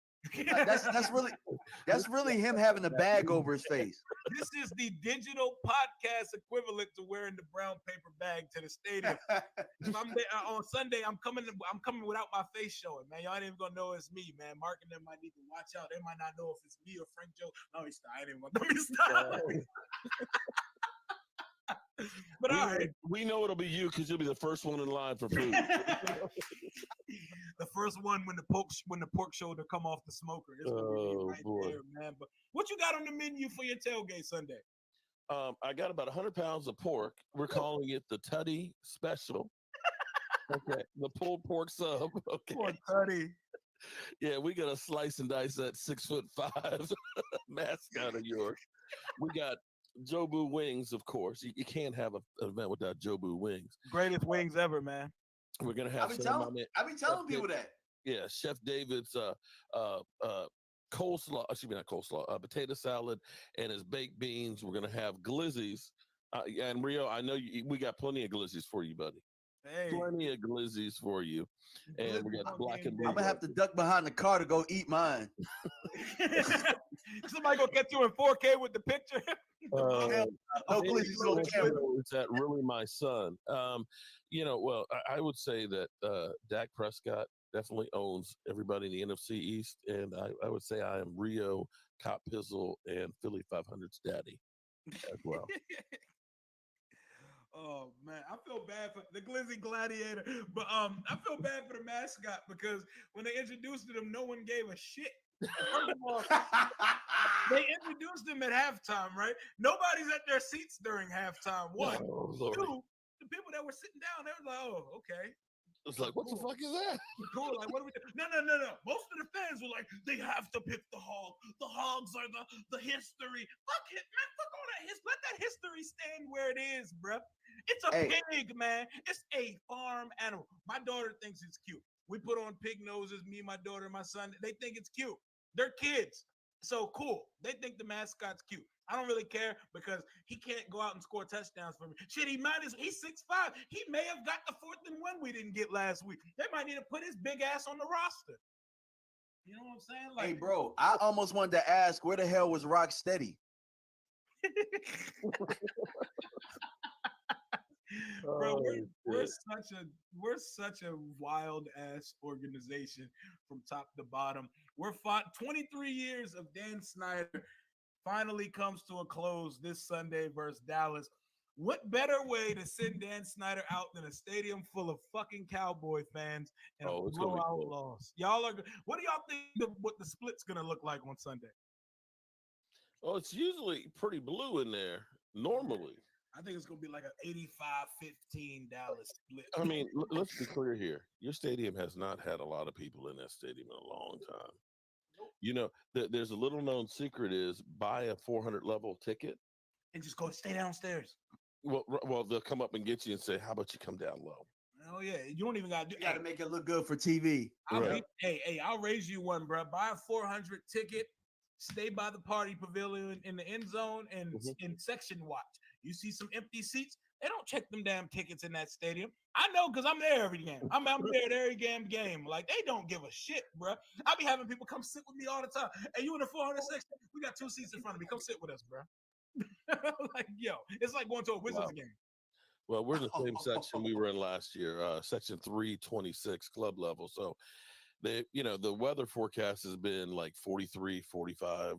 That's really him having a bag over his face. This is the digital podcast equivalent to wearing the brown paper bag to the stadium. If I'm there, on Sunday, I'm coming without my face showing, man. Y'all ain't even gonna know it's me, man. Mark and them might need to watch out. They might not know if it's me or Frank Joe. No, I ain't even gonna stop. But all right, we know it'll be you because you'll be the first one in line for food. The first one when the pork shoulder come off the smoker. It's right there, man. But what you got on the menu for your tailgate Sunday? I got about 100 pounds of pork. We're calling it the Tutty Special. Okay, the pulled pork sub. Okay, poor Tutty. Yeah, we got to slice and dice that 6'5" mascot of yours. We got Jobu wings, of course. You can't have an event without Jobu wings. Greatest wings ever, man. We're gonna I have be some of my telling, man, I be telling people that. yeah, Chef David's coleslaw, excuse me, not coleslaw, potato salad and his baked beans. We're gonna have glizzies. And Rio, I know we got plenty of glizzies for you, buddy. Hey, Plenty of glizzies for you. And we got black and blue. I'm gonna have to duck behind the car to go eat mine. somebody gonna catch you in 4K with the picture. No glizzies on camera. Is that really my son? Well, I would say that Dak Prescott definitely owns everybody in the NFC East, and I would say I am Rio, Cop Pizzle, and Philly 500's daddy as well. Oh man, I feel bad for the Glizzy Gladiator, but I feel bad for the mascot because when they introduced him, no one gave a shit. First of all, they introduced him at halftime, right? Nobody's at their seats during halftime. One, two, the people that were sitting down, they were like, "Oh, okay." It's like, what the fuck is that? Cool. Like, what do we do? No. Most of the fans were like, they have to pick the hog. The hogs are the history. Fuck it, man. Fuck all that history. Let that history stand where it is, bruh. It's a pig, man. It's a farm animal. My daughter thinks it's cute. We put on pig noses, me, my daughter, and my son. They think it's cute. They're kids. So cool. They think the mascot's cute. I don't really care because he can't go out and score touchdowns for me. Shit, he's 6'5". He may have got the 4th and 1 we didn't get last week. They might need to put his big ass on the roster. You know what I'm saying? Like, hey, bro, I almost wanted to ask where the hell was Rocksteady? Bro, we're such a wild ass organization from top to bottom. We're 23 years of Dan Snyder finally comes to a close this Sunday versus Dallas. What better way to send Dan Snyder out than a stadium full of fucking Cowboy fans and a blowout loss? Y'all are. What do y'all think what the split's gonna look like on Sunday? Oh, it's usually pretty blue in there normally. I think it's gonna be like an 85-15 Dallas split. I mean, let's be clear here. Your stadium has not had a lot of people in that stadium in a long time. You know, there's a little known secret is buy a 400 level ticket and just go stay downstairs. Well, they'll come up and get you and say, "How about you come down low?" Oh yeah, you don't even gotta do. You gotta make it look good for TV. I'll raise you one, bro. Buy a 400 ticket. Stay by the party pavilion in the end zone and in section watch. You see some empty seats. They don't check them damn tickets in that stadium. I know because I'm there every game. I'm there at every damn game. Like, they don't give a shit, bro. I be having people come sit with me all the time. Hey, you in the 400 section? We got 2 seats in front of me. Come sit with us, bro. Like, yo, it's like going to a Wizards game. Well, we're in the same section we were in last year, section 326 club level. So the weather forecast has been like 43, 45,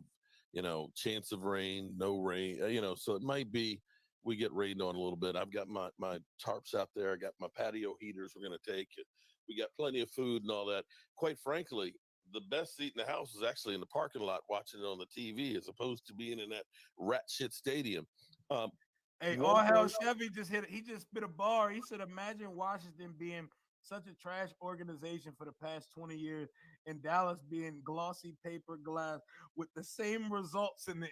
chance of rain, no rain, so it might be we get rained on a little bit. I've got my tarps out there. I got my patio heaters we're going to take. We got plenty of food and all that. Quite frankly, the best seat in the house is actually in the parking lot watching it on the TV as opposed to being in that rat shit stadium. Hey, all hell Chevy just he just spit a bar. He said, imagine Washington being such a trash organization for the past 20 years and Dallas being glossy paper glass with the same results in the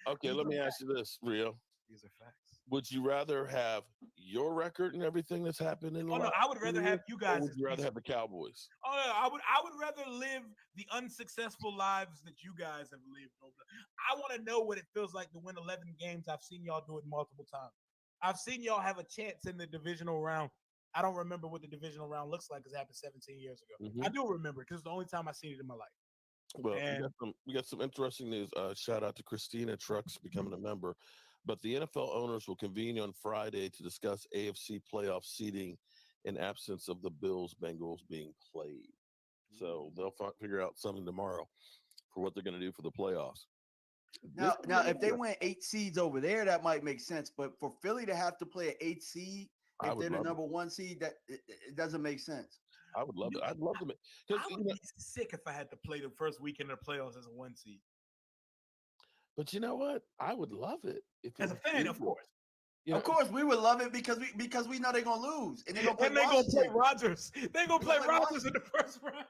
Okay, let me ask you this, Rio. These are facts. Would you rather have your record and everything that's happened in the no, I would rather have you guys. Or would you rather have the Cowboys? Oh, yeah, I would rather live the unsuccessful lives that you guys have lived over. I want to know what it feels like to win 11 games. I've seen y'all do it multiple times. I've seen y'all have a chance in the divisional round. I don't remember what the divisional round looks like because it happened 17 years ago. I do remember because it's the only time I've seen it in my life. Well, we got some interesting news. Shout out to Christina Trucks becoming a member. But the NFL owners will convene on Friday to discuss AFC playoff seeding in absence of the Bills-Bengals being played. So they'll figure out something tomorrow for what they're going to do for the playoffs. Now, if they went 8 seeds over there, that might make sense. But for Philly to have to play an 8 seed, if they're the number 1 seed, that it doesn't make sense. I would love it. I'd love to. I would be sick if I had to play the first weekend of the playoffs as a 1 seed. But you know what? I would love it. As a fan, of course. You know, Of course, we would love it because we know they're gonna lose and they're gonna play And they gonna play Washington. Rodgers. They gonna play play Rodgers in the first round.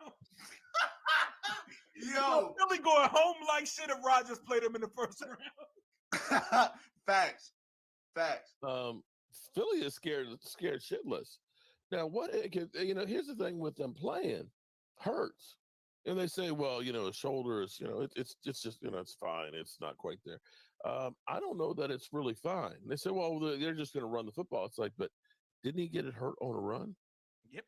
Yo, Philly going home like shit if Rodgers played them in the first round. facts. Philly is scared shitless. Now, here's the thing with them playing, Hurts, and they say, well, his shoulder is, it's just, it's fine. It's not quite there. I don't know that it's really fine. They say, well, they're just going to run the football. It's like, but didn't he get it hurt on a run? Yep.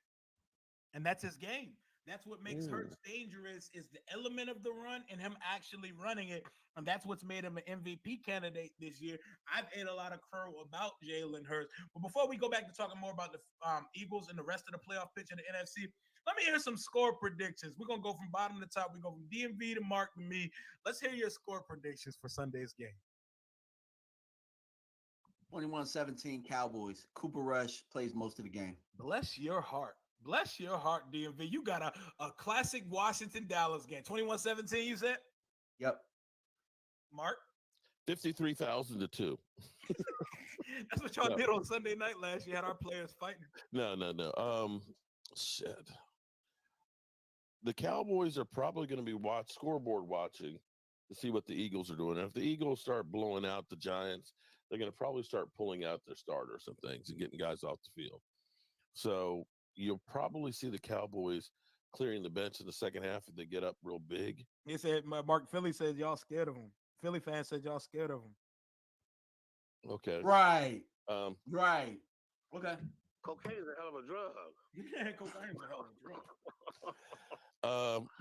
And that's his game. That's what makes Hurts dangerous is the element of the run and him actually running it. And that's what's made him an MVP candidate this year. I've ate a lot of crow about Jalen Hurts. But before we go back to talking more about the Eagles and the rest of the playoff pitch in the NFC, let me hear some score predictions. We're going to go from bottom to top. We go from DMV to Mark to me. Let's hear your score predictions for Sunday's game. 21-17 Cowboys. Cooper Rush plays most of the game. Bless your heart. Bless your heart, DMV. You got a classic Washington-Dallas game. 21-17, you said? Yep. Mark? 53,000-2. That's what y'all did on Sunday night last year. Had our players fighting. No. Shit. The Cowboys are probably going to be scoreboard watching to see what the Eagles are doing. And if the Eagles start blowing out the Giants, they're going to probably start pulling out their starters and things and getting guys off the field. So you'll probably see the Cowboys clearing the bench in the second half if they get up real big. He said, Mark, Philly says y'all scared of him. Philly fans said y'all scared of him. Okay. Right. Right. Okay. Cocaine is a hell of a drug. Yeah, cocaine is a hell of a drug.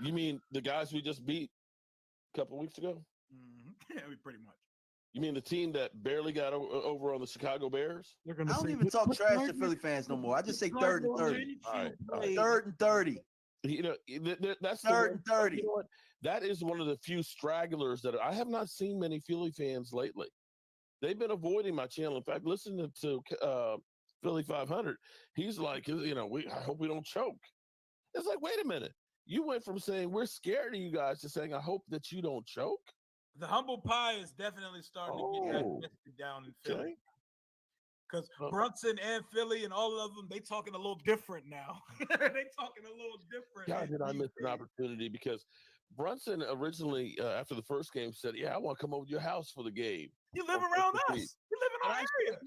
You mean the guys we just beat a couple weeks ago? Mm-hmm. Yeah, pretty much. You mean the team that barely got over on the Chicago Bears? I don't even talk trash to Philly fans no more. I just say 3rd and 30. All right. 3rd and 30. That's 3rd and 30. You know what? That is one of the few stragglers that I have not seen many Philly fans lately. They've been avoiding my channel. In fact, listening to Philly 500, he's like, I hope we don't choke. It's like, wait a minute. You went from saying we're scared of you guys to saying I hope that you don't choke. The humble pie is definitely starting to get that down in Philly. Because Brunson and Philly and all of them, they talking a little different now. They talking a little different. God, did I miss an opportunity? Because Brunson originally, after the first game, said, "Yeah, I want to come over to your house for the game." You live around us. You live in our area.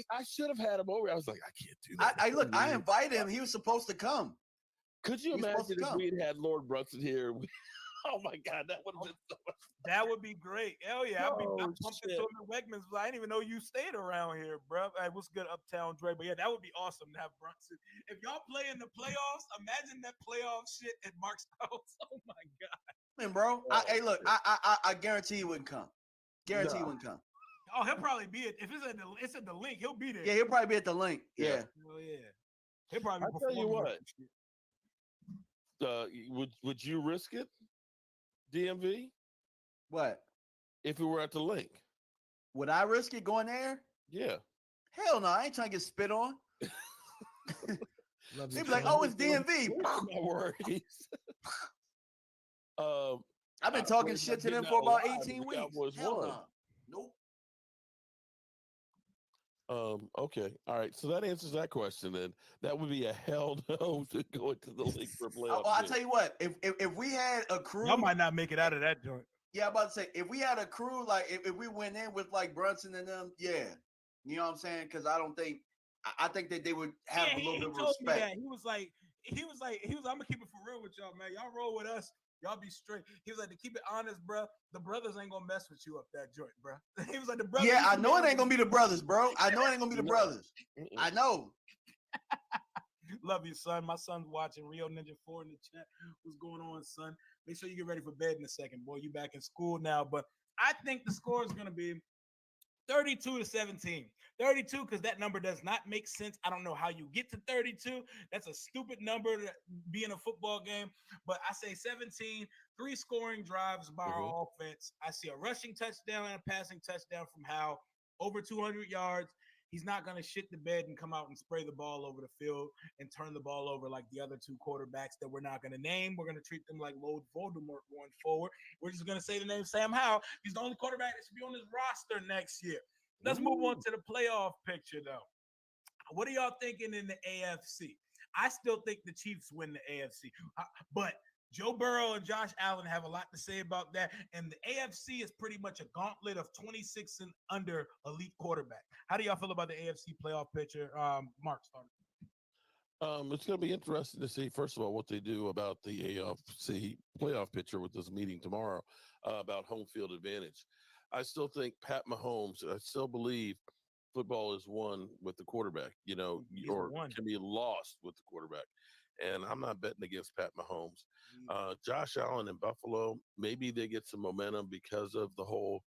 I should have had him over. I was like, I can't do that. I invited him. He was supposed to come. Could you imagine if we had Lord Brunson here? Oh my God, that would have been so much fun. That would be great. Hell yeah. I'd be bumped into him in Wegmans. I didn't even know you stayed around here, bro. Hey, what's good, Uptown Dre? But yeah, that would be awesome to have Brunson. If y'all play in the playoffs, imagine that playoff shit at Mark's house. Oh my God. Man, bro. I guarantee he wouldn't come. He wouldn't come. Oh, he'll probably be if it's at the link, he'll be there. Yeah, he'll probably be at the link. Yeah. Oh yeah. He'll probably I'll tell you what. Would you risk it? DMV? What? If we were at the link. Would I risk it going there? Yeah. Hell no, I ain't trying to get spit on. They'd be like, oh, it's DMV. No worries. I've been talking shit to them for about 18 weeks. Hell no. Nope. Okay. All right. So that answers that question then. That would be a hell no to go into the league for playoff. Well, I'll tell you what, if we had a crew, y'all might not make it out of that joint. Yeah, I'm about to say, if we had a crew, like if we went in with like Brunson and them, yeah. You know what I'm saying? Because I think that they would have a little bit of respect. He was like, I'm gonna keep it for real with y'all, man. Y'all roll with us. Y'all be straight. He was like, to keep it honest, bro, the brothers ain't gonna mess with you up that joint, bro. He was like, the brothers. Yeah, I know it ain't gonna be the brothers, bro. I know it ain't gonna be the brothers. I know. Love you, son. My son's watching Rio Ninja 4 in the chat. What's going on, son? Make sure you get ready for bed in a second, boy. You back in school now. But I think the score is gonna be 32-17. 32, because that number does not make sense. I don't know how you get to 32. That's a stupid number to be in a football game. But I say 17, 3 scoring drives by our offense. I see a rushing touchdown and a passing touchdown from Howell, over 200 yards. He's not going to shit the bed and come out and spray the ball over the field and turn the ball over like the other 2 quarterbacks that we're not going to name. We're going to treat them like Lord Voldemort going forward. We're just going to say the name Sam Howell. He's the only quarterback that should be on this roster next year. Let's move on to the playoff picture, though. What are y'all thinking in the AFC? I still think the Chiefs win the AFC, but Joe Burrow and Josh Allen have a lot to say about that. And the AFC is pretty much a gauntlet of 26 and under elite quarterback. How do y'all feel about the AFC playoff picture? Mark, start. It's going to be interesting to see, first of all, what they do about the AFC playoff picture with this meeting tomorrow about home field advantage. I still think Pat Mahomes, I still believe football is won with the quarterback, or can be lost with the quarterback. And I'm not betting against Pat Mahomes. Josh Allen in Buffalo, maybe they get some momentum because of the whole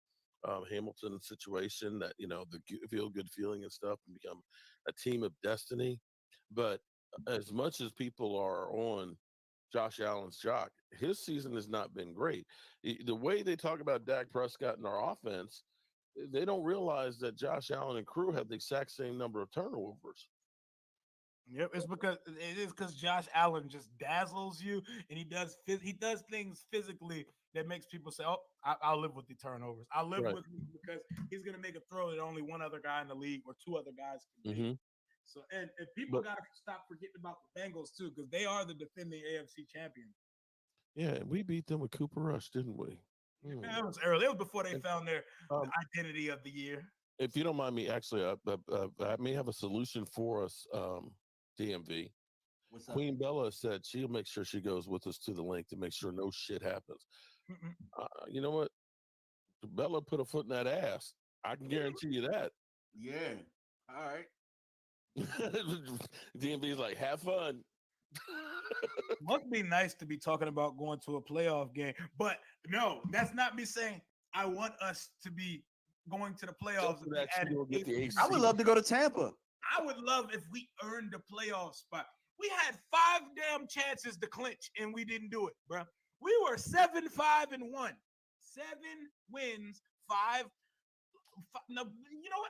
Hamilton situation, that, the feel good feeling and stuff, and become a team of destiny. But as much as people are on Josh Allen's jock, his season has not been great. The way they talk about Dak Prescott and our offense, they don't realize that Josh Allen and crew have the exact same number of turnovers. Yep, it is because Josh Allen just dazzles you, and he does things physically that makes people say, "Oh, I'll live with the turnovers. I'll live with him because he's gonna make a throw that only one other guy in the league or two other guys can make." So, and people got to stop forgetting about the Bengals too, because they are the defending AFC champion. Yeah, we beat them with Cooper Rush, didn't we? It was early. It was before they found their identity of the year. If you don't mind me, actually, I may have a solution for us, DMV. What's up? Queen Bella said she'll make sure she goes with us to the link to make sure no shit happens. You know what? Bella put a foot in that ass. I can guarantee you that. Yeah. All right. DMV's like, have fun. Must be nice to be talking about going to a playoff game, but no, that's not me saying I want us to be going to the playoffs. I would love to go to Tampa. I would love if we earned a playoff spot. We had 5 damn chances to clinch, and we didn't do it, bro. We were 7-5-1, 7 wins, 5. No, you know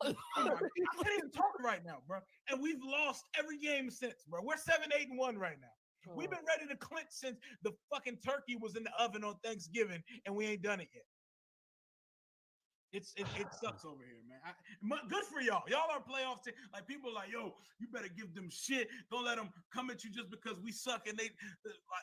what? I can't even talk right now, bro. And we've lost every game since, bro. We're 7-8-1 right now. We've been ready to clinch since the fucking turkey was in the oven on Thanksgiving, and we ain't done it yet. It sucks over here, man. Good for y'all. Y'all are playoff team. Like, people are like, yo, you better give them shit. Don't let them come at you just because we suck. And they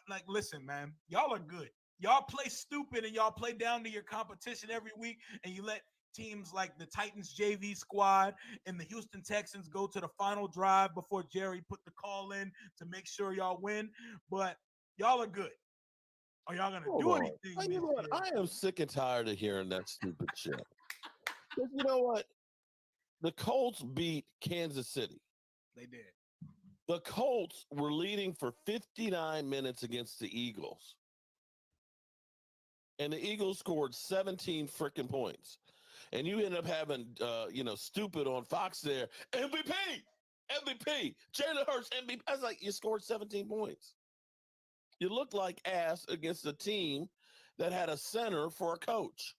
like, listen, man, y'all are good. Y'all play stupid and y'all play down to your competition every week, and you let teams like the Titans JV squad and the Houston Texans go to the final drive before Jerry put the call in to make sure y'all win. But y'all are good. Are y'all gonna do anything? You know what? I am sick and tired of hearing that stupid shit. You know what? The Colts beat Kansas City. They did. The Colts were leading for 59 minutes against the Eagles. And the Eagles scored 17 freaking points. And you end up having, stupid on Fox there. MVP. Jalen Hurts, MVP. I was like, you scored 17 points. You looked like ass against a team that had a center for a coach.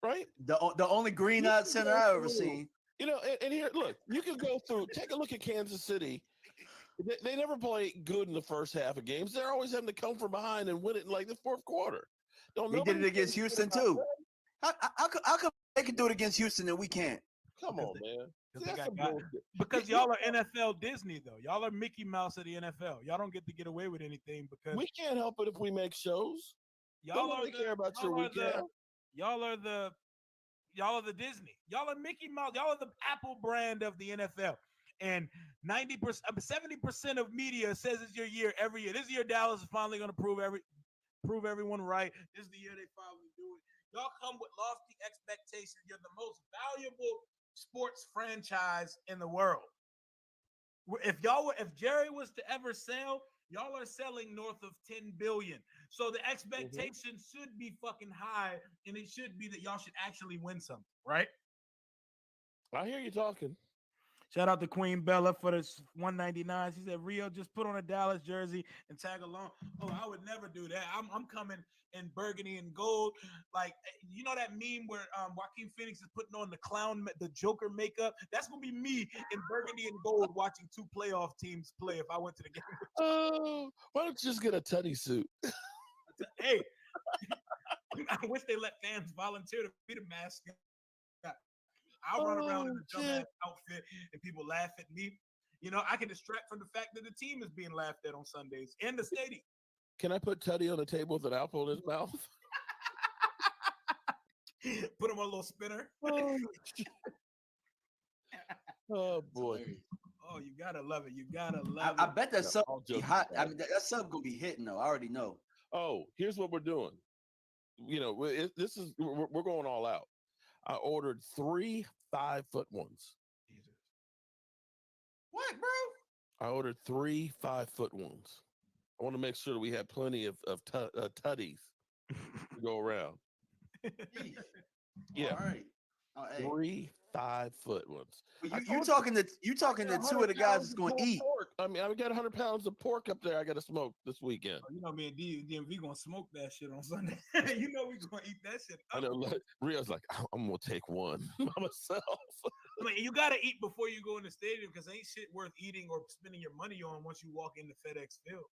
Right? The only green-eyed center I've ever seen. And here, look, you can go through, take a look at Kansas City. They never play good in the first half of games. They're always having to come from behind and win it in like the fourth quarter. They did it against Houston too. How come they can do it against Houston and we can't? Come on, man. Because y'all are NFL Disney, though. Y'all are Mickey Mouse of the NFL. Y'all don't get to get away with anything because we can't help it if we make shows. Y'all don't care about your weekend. Y'all are the Disney. Y'all are Mickey Mouse. Y'all are the Apple brand of the NFL. And 90%, 70% of media says it's your year every year. This year, Dallas is finally going to prove everyone right. This is the year they finally do it. Y'all come with lofty expectations. You're the most valuable sports franchise in the world. If Jerry was to ever sell, y'all are selling north of 10 billion. So the expectation should be fucking high, and it should be that y'all should actually win something, right? I hear you talking. Shout out to Queen Bella for this $199. She said, Rio, just put on a Dallas jersey and tag along. Oh, I would never do that. I'm coming in burgundy and gold. Like, you know that meme where Joaquin Phoenix is putting on the Joker makeup? That's going to be me in burgundy and gold watching 2 playoff teams play if I went to the game. Oh, why don't you just get a teddy suit? Hey, I wish they let fans volunteer to be the mascot. I'll run around in a dumbass outfit and people laugh at me. You know, I can distract from the fact that the team is being laughed at on Sundays in the stadium. Can I put Teddy on the table with an apple in his mouth? Put him on a little spinner. Oh boy. Oh, you gotta love it. You gotta love it. I bet that sub all be jokes hot. I aside. mean, that sub gonna be hitting though. I already know. Oh, here's what we're doing. You know, we're going all out. I ordered 3 5-foot ones. Jesus. What, bro? I ordered 3 5-foot ones. I want to make sure that we have plenty of tutties to go around. Jeez. Yeah, All right. Oh, hey. 3 5-foot ones. But you talking to two of the guys that's gonna eat. Pork. I mean, I got 100 pounds of pork up there. I got to smoke this weekend. Oh, you know, me and DMV gonna smoke that shit on Sunday. You know we gonna eat that shit. I know. Rio's like, I'm gonna take one by myself. I mean, you gotta eat before you go in the stadium because ain't shit worth eating or spending your money on once you walk into FedEx Field.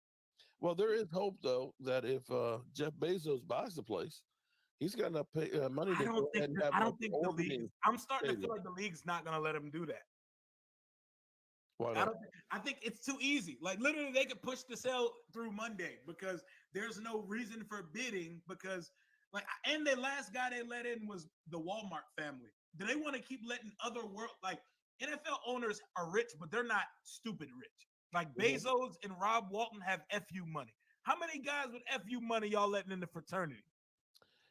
Well, there is hope though that if Jeff Bezos buys the place, he's got enough money to I don't think. I don't think the league. orbiting. I'm starting to feel stadium. like the league's not gonna let him do that. Why I not? don't. I think it's too easy. Like literally, they could push the sale through Monday because there's no reason for bidding. Because like, and the last guy they let in was the Walmart family. Do they want to keep letting other world like NFL owners are rich, but they're not stupid rich. Like Bezos and Rob Walton have FU money. How many guys with FU money y'all letting in the fraternity?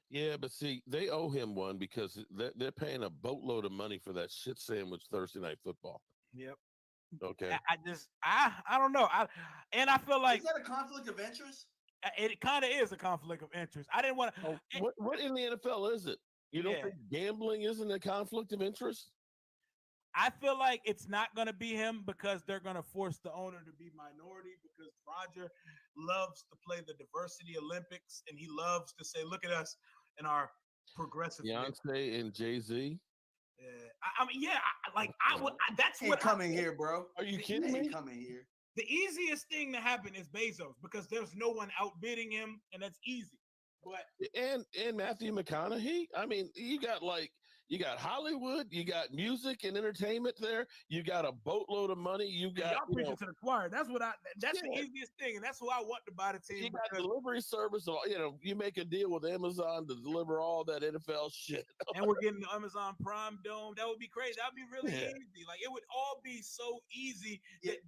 Yeah, but see, they owe him one because they're paying a boatload of money for that shit sandwich Thursday night football. Yep. Okay. I don't know. I feel like Is that a conflict of interest? it kind of is a conflict of interest. I didn't want to. Oh, what in the NFL is it? You don't think gambling isn't a conflict of interest? I feel like it's not going to be him because they're going to force the owner to be minority because Roger loves to play the diversity Olympics and he loves to say, look at us and our progressive. Beyonce and Jay-Z? Yeah. I mean, yeah, that's Ain't what coming here, bro. Are you kidding me? Ain't coming here. The easiest thing to happen is Bezos because there's no one outbidding him and that's easy. But and Matthew McConaughey. I mean, you got Hollywood, you got music and entertainment there. You got a boatload of money. You got y'all preaching to the choir. That's the Yeah. easiest thing, and that's who I want to buy the team. You got delivery service. You make a deal with Amazon to deliver all that NFL shit. And we're getting the Amazon Prime Dome. That would be crazy. That would be really easy. Like it would all be so easy.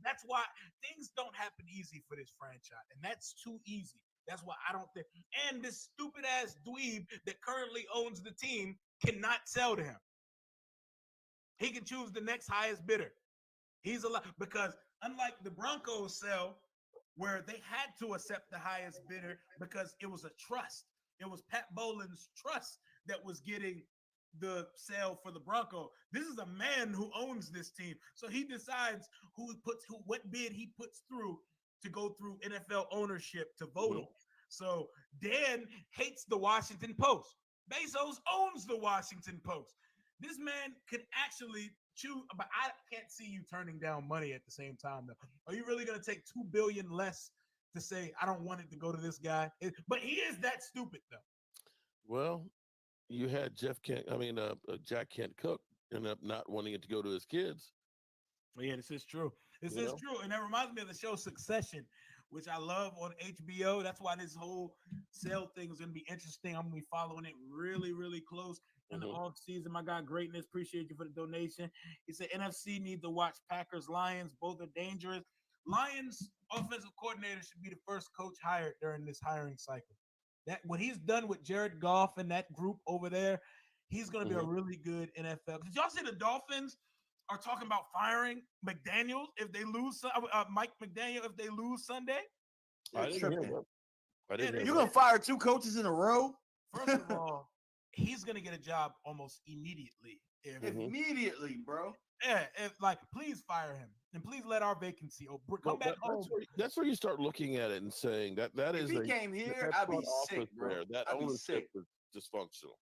That's why things don't happen easy for this franchise, and that's too easy. That's why I don't think. And this stupid ass dweeb that currently owns the team cannot sell to him. He can choose the next highest bidder. He's allowed because unlike the Broncos sell, where they had to accept the highest bidder because it was a trust. It was Pat Bolin's trust that was getting the sale for the Bronco. This is a man who owns this team, so he decides what bid he puts through to go through NFL ownership to vote on. So Dan hates the Washington Post. Bezos owns the Washington Post. This man could actually choose, but I can't see you turning down money at the same time, though. Are you really going to take $2 billion less to say, I don't want it to go to this guy? But he is that stupid, though. Well, you had Jack Kent Cook end up not wanting it to go to his kids. Yeah, this is true. This is true. And that reminds me of the show Succession, which I love on HBO. That's why this whole sale thing is going to be interesting. I'm going to be following it really, really close in the off season. My guy Greatness, appreciate you for the donation. He said NFC need to watch Packers Lions. Both are dangerous. Lions offensive coordinator should be the first coach hired during this hiring cycle. That what he's done with Jared Goff and that group over there, he's going to be a really good NFL. Did y'all see the Dolphins are talking about firing McDaniels if they lose Mike McDaniel if they lose Sunday? I didn't hear that. You're gonna fire 2 coaches in a row? First of all, he's gonna get a job almost immediately. Immediately, bro. Yeah, please fire him and please let our vacancy come back home. That's where you start looking at it and saying that is. If he came here, I'd be sick, bro. That ownership is dysfunctional.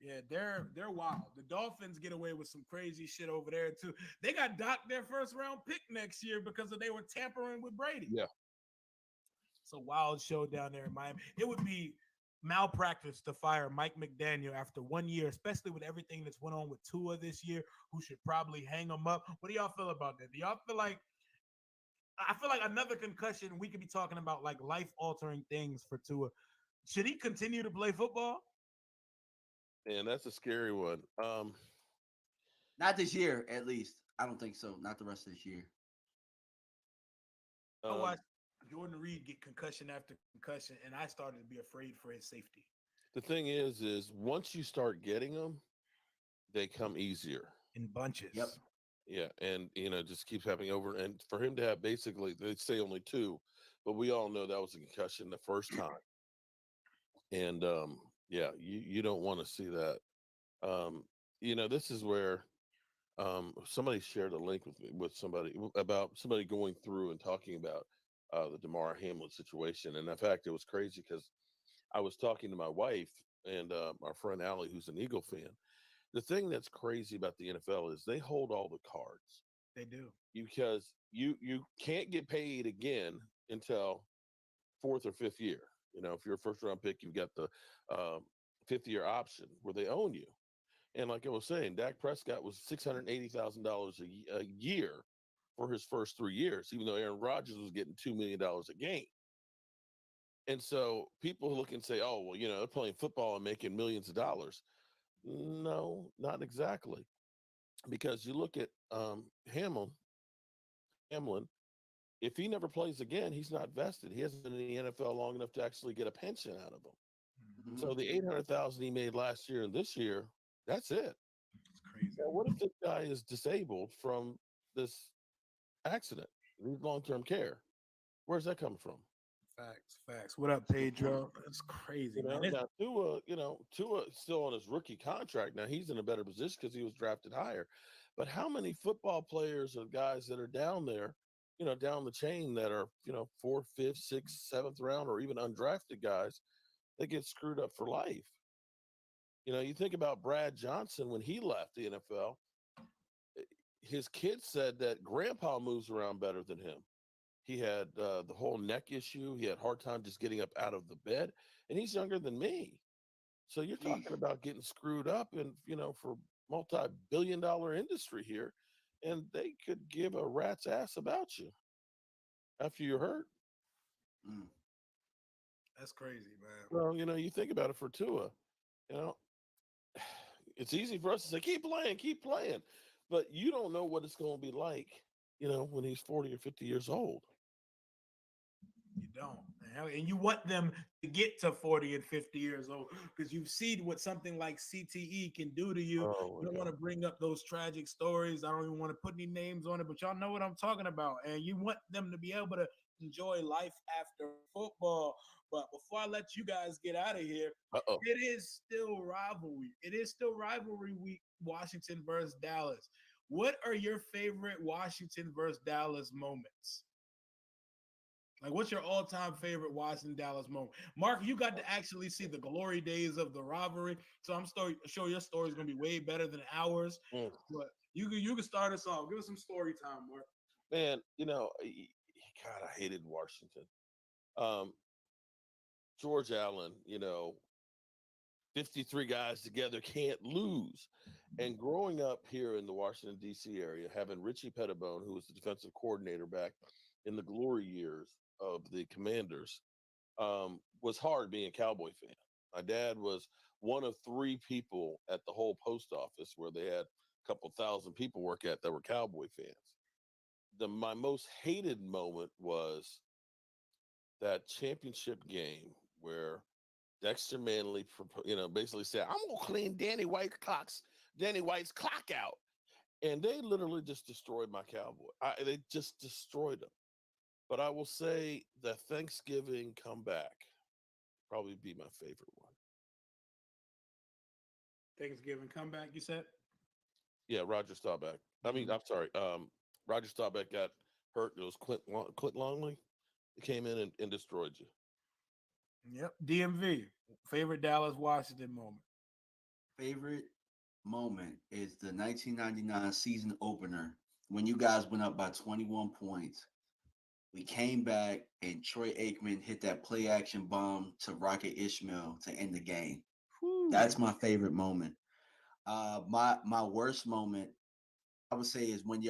Yeah, they're wild. The Dolphins get away with some crazy shit over there too. They got docked their first round pick next year because they were tampering with Brady. Yeah. It's a wild show down there in Miami. It would be malpractice to fire Mike McDaniel after 1 year, especially with everything that's went on with Tua this year, who should probably hang him up. What do y'all feel about that? Do y'all feel like I feel like another concussion, we could be talking about like life-altering things for Tua. Should he continue to play football? And that's a scary one. Not this year, at least. I don't think so. Not the rest of this year. I watched Jordan Reed get concussion after concussion, and I started to be afraid for his safety. The thing is once you start getting them, they come easier in bunches. Yep. Yeah, and it just keeps happening over. And for him to have basically, they say only two, but we all know that was a concussion the first time. And yeah, you don't want to see that. This is where somebody shared a link with me with somebody about somebody going through and talking about the Damar Hamlin situation. And in fact, it was crazy because I was talking to my wife and our friend Allie, who's an Eagle fan. The thing that's crazy about the NFL is they hold all the cards. They do. Because you can't get paid again until fourth or fifth year. If you're a first round pick, you've got the fifth year option where they own you. And like I was saying, Dak Prescott was $680,000 a year for his first 3 years, even though Aaron Rodgers was getting $2 million a game. And so people look and say, oh, well, they're playing football and making millions of dollars. No, not exactly. Because you look at Hamlin, if he never plays again, he's not vested. He hasn't been in the NFL long enough to actually get a pension out of him. Mm-hmm. So the $800,000 he made last year and this year, that's it. It's crazy. Now, what if this guy is disabled from this accident? Needs long-term care. Where's that coming from? Facts. What up, Pedro? That's crazy, man. Now Tua still on his rookie contract. Now he's in a better position because he was drafted higher. But how many football players or guys that are down there, down the chain that are, fourth, fifth, sixth, seventh round, or even undrafted guys that get screwed up for life? You think about Brad Johnson when he left the NFL. His kids said that grandpa moves around better than him. He had the whole neck issue. He had a hard time just getting up out of the bed, and he's younger than me. So you're talking about getting screwed up and, for multi-billion-dollar industry here, and they could give a rat's ass about you after you're hurt. That's crazy, man. Well, you think about it for Tua, it's easy for us to say, keep playing. But you don't know what it's going to be like, when he's 40 or 50 years old. You don't. And you want them to get to 40 and 50 years old because you've seen what something like CTE can do to you. You don't want to bring up those tragic stories. I don't even want to put any names on it, but y'all know what I'm talking about. And you want them to be able to enjoy life after football. But before I let you guys get out of here, it is still rivalry. It is still rivalry week, Washington versus Dallas. What are your favorite Washington versus Dallas moments? Like, what's your all-time favorite Washington Dallas moment? Mark, you got to actually see the glory days of the rivalry, so I'm sure your story is going to be way better than ours. But you can start us off. Give us some story time, Mark. Man, God, I hated Washington. George Allen, 53 guys together can't lose. And growing up here in the Washington, D.C. area, having Richie Pettibone, who was the defensive coordinator back in the glory years of the Commanders, was hard being a Cowboy fan. My dad was one of three people at the whole post office where they had a couple thousand people work at that were Cowboy fans. My most hated moment was that championship game where Dexter Manley, basically said, "I'm gonna clean Danny White's clock out," and they literally just destroyed my Cowboy. They just destroyed them. But I will say the Thanksgiving comeback probably be my favorite one. Thanksgiving comeback, you said? Yeah, Roger Staubach. I'm sorry. Roger Staubach got hurt. It was Clint Longley. He came in and destroyed you. Yep. DMV. Favorite Dallas Washington moment? Favorite moment is the 1999 season opener when you guys went up by 21 points. We came back, and Troy Aikman hit that play action bomb to Rocket Ishmael to end the game. That's my favorite moment. My worst moment, I would say, is when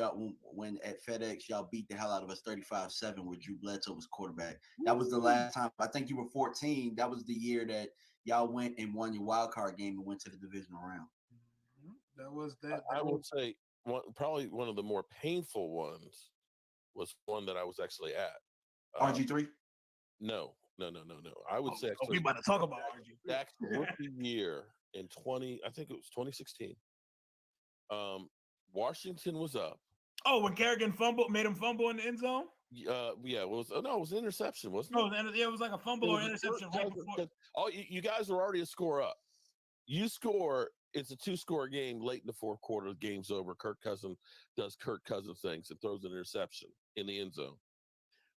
at FedEx y'all beat the hell out of us 35-7 with Drew Bledsoe was quarterback. That was the last time. I think you were 14. That was the year that y'all went and won your wild card game and went to the divisional round. That was that. I would say probably one of the more painful ones was one that I was actually at. RG3? No. I would say actually, we about to talk about RG. Dak's rookie year in I think it was 2016. Washington was up. Oh, when Kerrigan made him fumble in the end zone? Yeah, it was an interception, wasn't it? No, it was like a fumble or interception right before. Oh, you guys were already a score up. You score, it's a 2-score game late in the fourth quarter, the game's over. Kirk Cousins does Kirk Cousins things and throws an interception in the end zone.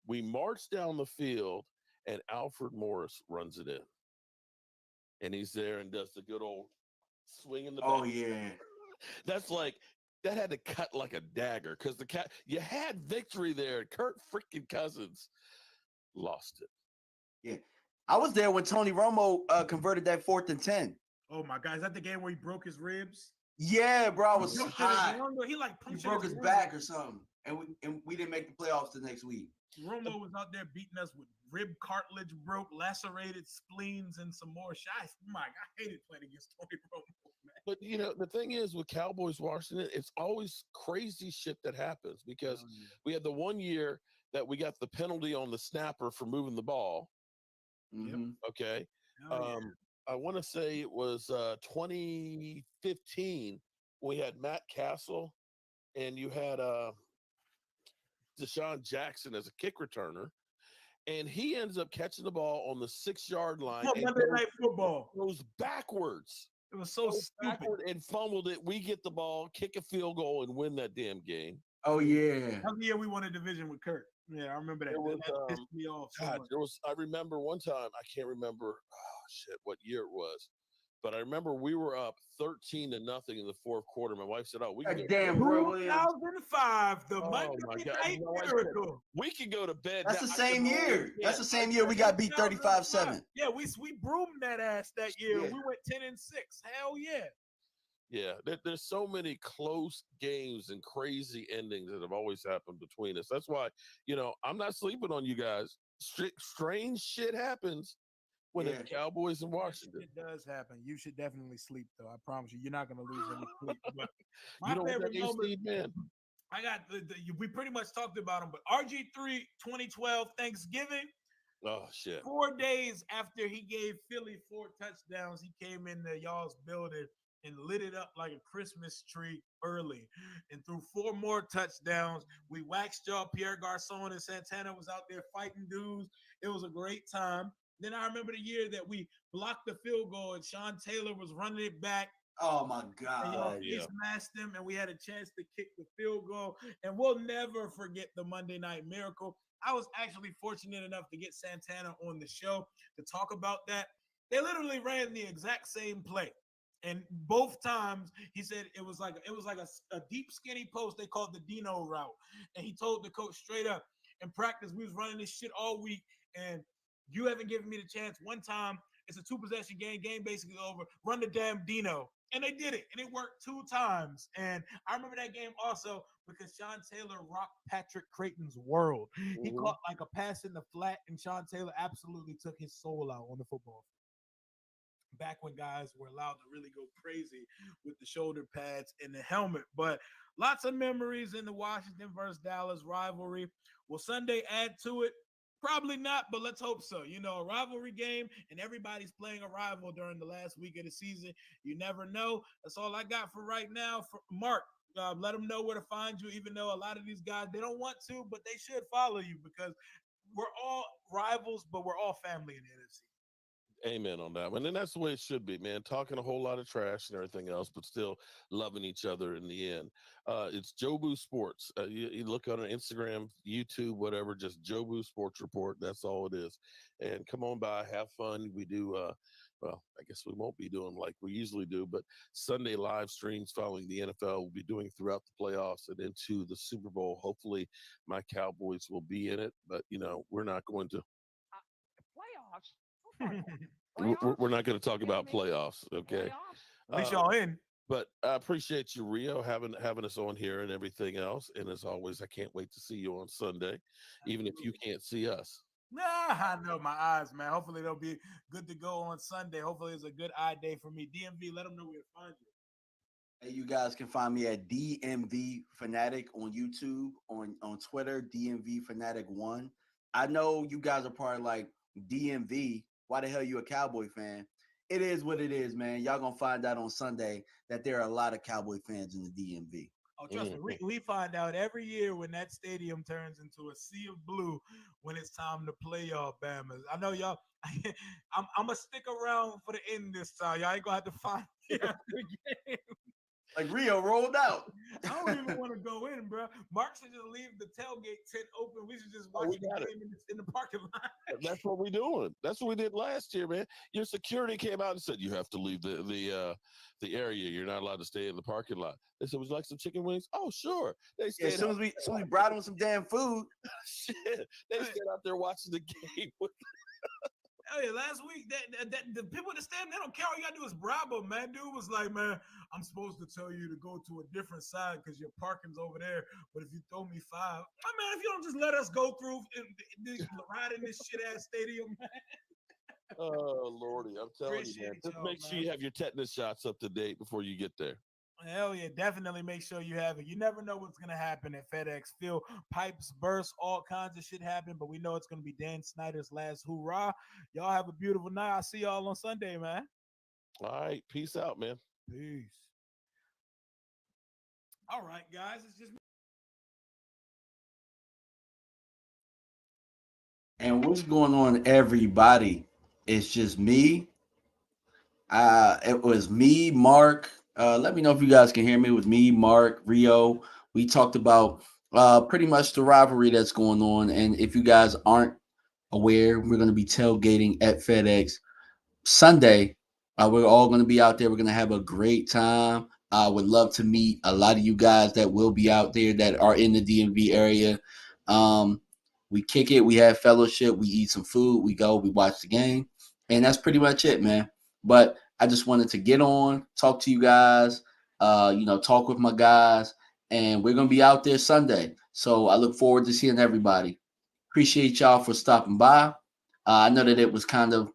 We march down the field, and Alfred Morris runs it in. And he's there and does the good old swing in the back. Oh, yeah. That's like, that had to cut like a dagger because you had victory there. Kirk freaking Cousins lost it. Yeah. I was there when Tony Romo converted that 4th and 10. Oh, my God. Is that the game where he broke his ribs? Yeah, bro. I was hot. He broke his back or something. And we didn't make the playoffs the next week. Romo was out there beating us with rib cartilage broke, lacerated spleens, and some more shots. My God, I hated playing against Tony Romo, man. But, the thing is with Cowboys Washington, it's always crazy shit that happens because we had the one year that we got the penalty on the snapper for moving the ball. Mm-hmm. Okay. I want to say it was 2015. We had Matt Castle and you had Deshaun Jackson as a kick returner. And he ends up catching the ball on the 6-yard line. Monday Night Football. Goes backwards. It was so stupid. And fumbled it. We get the ball, kick a field goal, and win that damn game. Oh, yeah. That was the year we won a division with Kirk. Yeah, I remember that. That pissed me off. I remember one time, I can't remember what year it was. But I remember we were up 13-0 in the fourth quarter. My wife said, "We can damn, bro, 2005, the Monday Night Miracle. We can go to bed." That's the same year. That's the same year we got beat 35-7. Yeah, we broomed that ass that year. Yeah. We went 10-6. Hell yeah. Yeah, there's so many close games and crazy endings that have always happened between us. That's why, I'm not sleeping on you guys. Strange shit happens when it's Cowboys in Washington. It does happen. You should definitely sleep, though. I promise you, you're not going to lose any sleep. But you don't favorite moment, man. I got we pretty much talked about him, but RG3 2012 Thanksgiving. Oh shit! 4 days after he gave Philly 4 touchdowns, he came into y'all's building and lit it up like a Christmas tree early, and threw 4 more touchdowns. We waxed y'all. Pierre Garçon and Santana was out there fighting dudes. It was a great time. Then I remember the year that we blocked the field goal and Sean Taylor was running it back. Oh my God! He smashed him, and we had a chance to kick the field goal. And we'll never forget the Monday Night Miracle. I was actually fortunate enough to get Santana on the show to talk about that. They literally ran the exact same play. And both times he said it was like a deep skinny post they called the Dino route. And he told the coach straight up, in practice, we was running this shit all week, and you haven't given me the chance. One time, it's a 2-possession game basically over. Run the damn Dino. And they did it, and it worked 2 times. And I remember that game also because Sean Taylor rocked Patrick Creighton's world. He caught like a pass in the flat, and Sean Taylor absolutely took his soul out on the football field. Back when guys were allowed to really go crazy with the shoulder pads and the helmet. But lots of memories in the Washington versus Dallas rivalry. Will Sunday add to it? Probably not, but let's hope so. A rivalry game, and everybody's playing a rival during the last week of the season. You never know. That's all I got for right now. For Mark, let them know where to find you, even though a lot of these guys, they don't want to, but they should follow you because we're all rivals, but we're all family in the NFC. Amen on that one. And that's the way it should be, man. Talking a whole lot of trash and everything else, but still loving each other in the end. It's Jobu Sports. You look on Instagram, YouTube, whatever, just Jobu Sports Report. That's all it is. And come on by, have fun. We do well, I guess we won't be doing like we usually do, but Sunday live streams following the NFL we'll be doing throughout the playoffs and into the Super Bowl. Hopefully my Cowboys will be in it, but we're not going to we're not going to talk about playoffs. Okay. At least y'all in. But I appreciate you, Rio, having us on here and everything else. And as always, I can't wait to see you on Sunday, even if you can't see us. Nah, I know my eyes, man. Hopefully they'll be good to go on Sunday. Hopefully it's a good eye day for me. DMV, let them know where to find you. Hey, you guys can find me at DMV Fanatic on YouTube, on Twitter, DMV Fanatic 1. I know you guys are probably like, DMV, why the hell you a Cowboy fan? It is what it is, man. Y'all gonna find out on Sunday that there are a lot of Cowboy fans in the DMV. Oh, trust me, we find out every year when that stadium turns into a sea of blue when it's time to play y'all Bamas. I know y'all. I'm gonna stick around for the end this time. Y'all ain't gonna have to find me after the game. Like Rio rolled out. I don't even want to go in, bro. Mark should just leave the tailgate tent open. We should just watch the game in the parking lot. That's what we're doing. That's what we did last year, man. Your security came out and said you have to leave the area. You're not allowed to stay in the parking lot. They said, "Would you like some chicken wings?" Oh, sure. They stayed as soon as we brought them some damn food. Shit. They stayed out there watching the game. Oh yeah, last week the people that stand, they don't care. All you gotta do is bribe them, man. Dude was like, "Man, I'm supposed to tell you to go to a different side because your parking's over there. But if you throw me $5, man, if you don't just let us go through ride in this shit ass stadium, man." Oh Lordy, I'm telling you, man. Just make sure you have your tetanus shots up to date before you get there. Hell yeah, definitely make sure you have it. You never know what's going to happen at FedEx Field. Pipes burst, all kinds of shit happen, but we know it's going to be Dan Snyder's last hoorah. Y'all have a beautiful night. I'll see y'all on Sunday, man. All right. Peace out, man. Peace. All right, guys. It's just... And what's going on, everybody? It's just me. It was me, Mark. Let me know if you guys can hear me. With me, Mark, Rio. We talked about pretty much the rivalry that's going on. And if you guys aren't aware, we're going to be tailgating at FedEx Sunday. We're all going to be out there. We're going to have a great time. I would love to meet a lot of you guys that will be out there that are in the DMV area. We kick it. We have fellowship. We eat some food. We go. We watch the game. And that's pretty much it, man. But I just wanted to get on, talk to you guys, talk with my guys, and we're going to be out there Sunday. So I look forward to seeing everybody. Appreciate y'all for stopping by. I know that it was kind of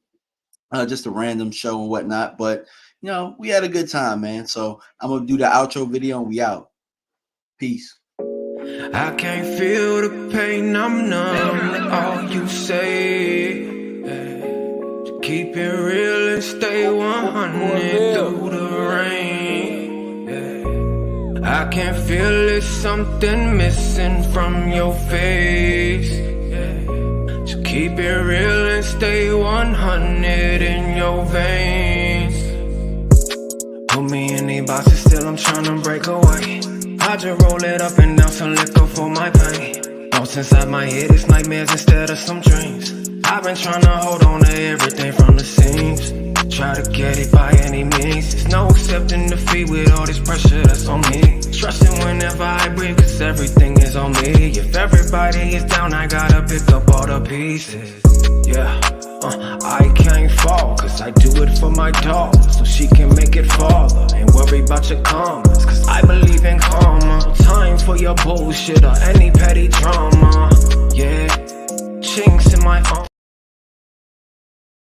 just a random show and whatnot, but, we had a good time, man. So I'm going to do the outro video and we out. Peace. I can't feel the pain, I'm numb to all you say. Keep it real and stay 100 through the rain. I can feel there's something missing from your face. So keep it real and stay 100 in your veins. Put me in these boxes, still I'm trying to break away. I just roll it up and down some liquor for my pain. Thoughts inside my head, it's nightmares instead of some dreams. I've been trying to hold on to everything from the seams. Try to get it by any means. There's no accepting defeat with all this pressure that's on me. Trusting whenever I breathe, cause everything is on me. If everybody is down, I gotta pick up all the pieces. Yeah, I can't fall, cause I do it for my daughter, so she can make it farther. Ain't worry about your comments, cause I believe in karma. No time for your bullshit or any petty drama. Yeah, chinks in my armor.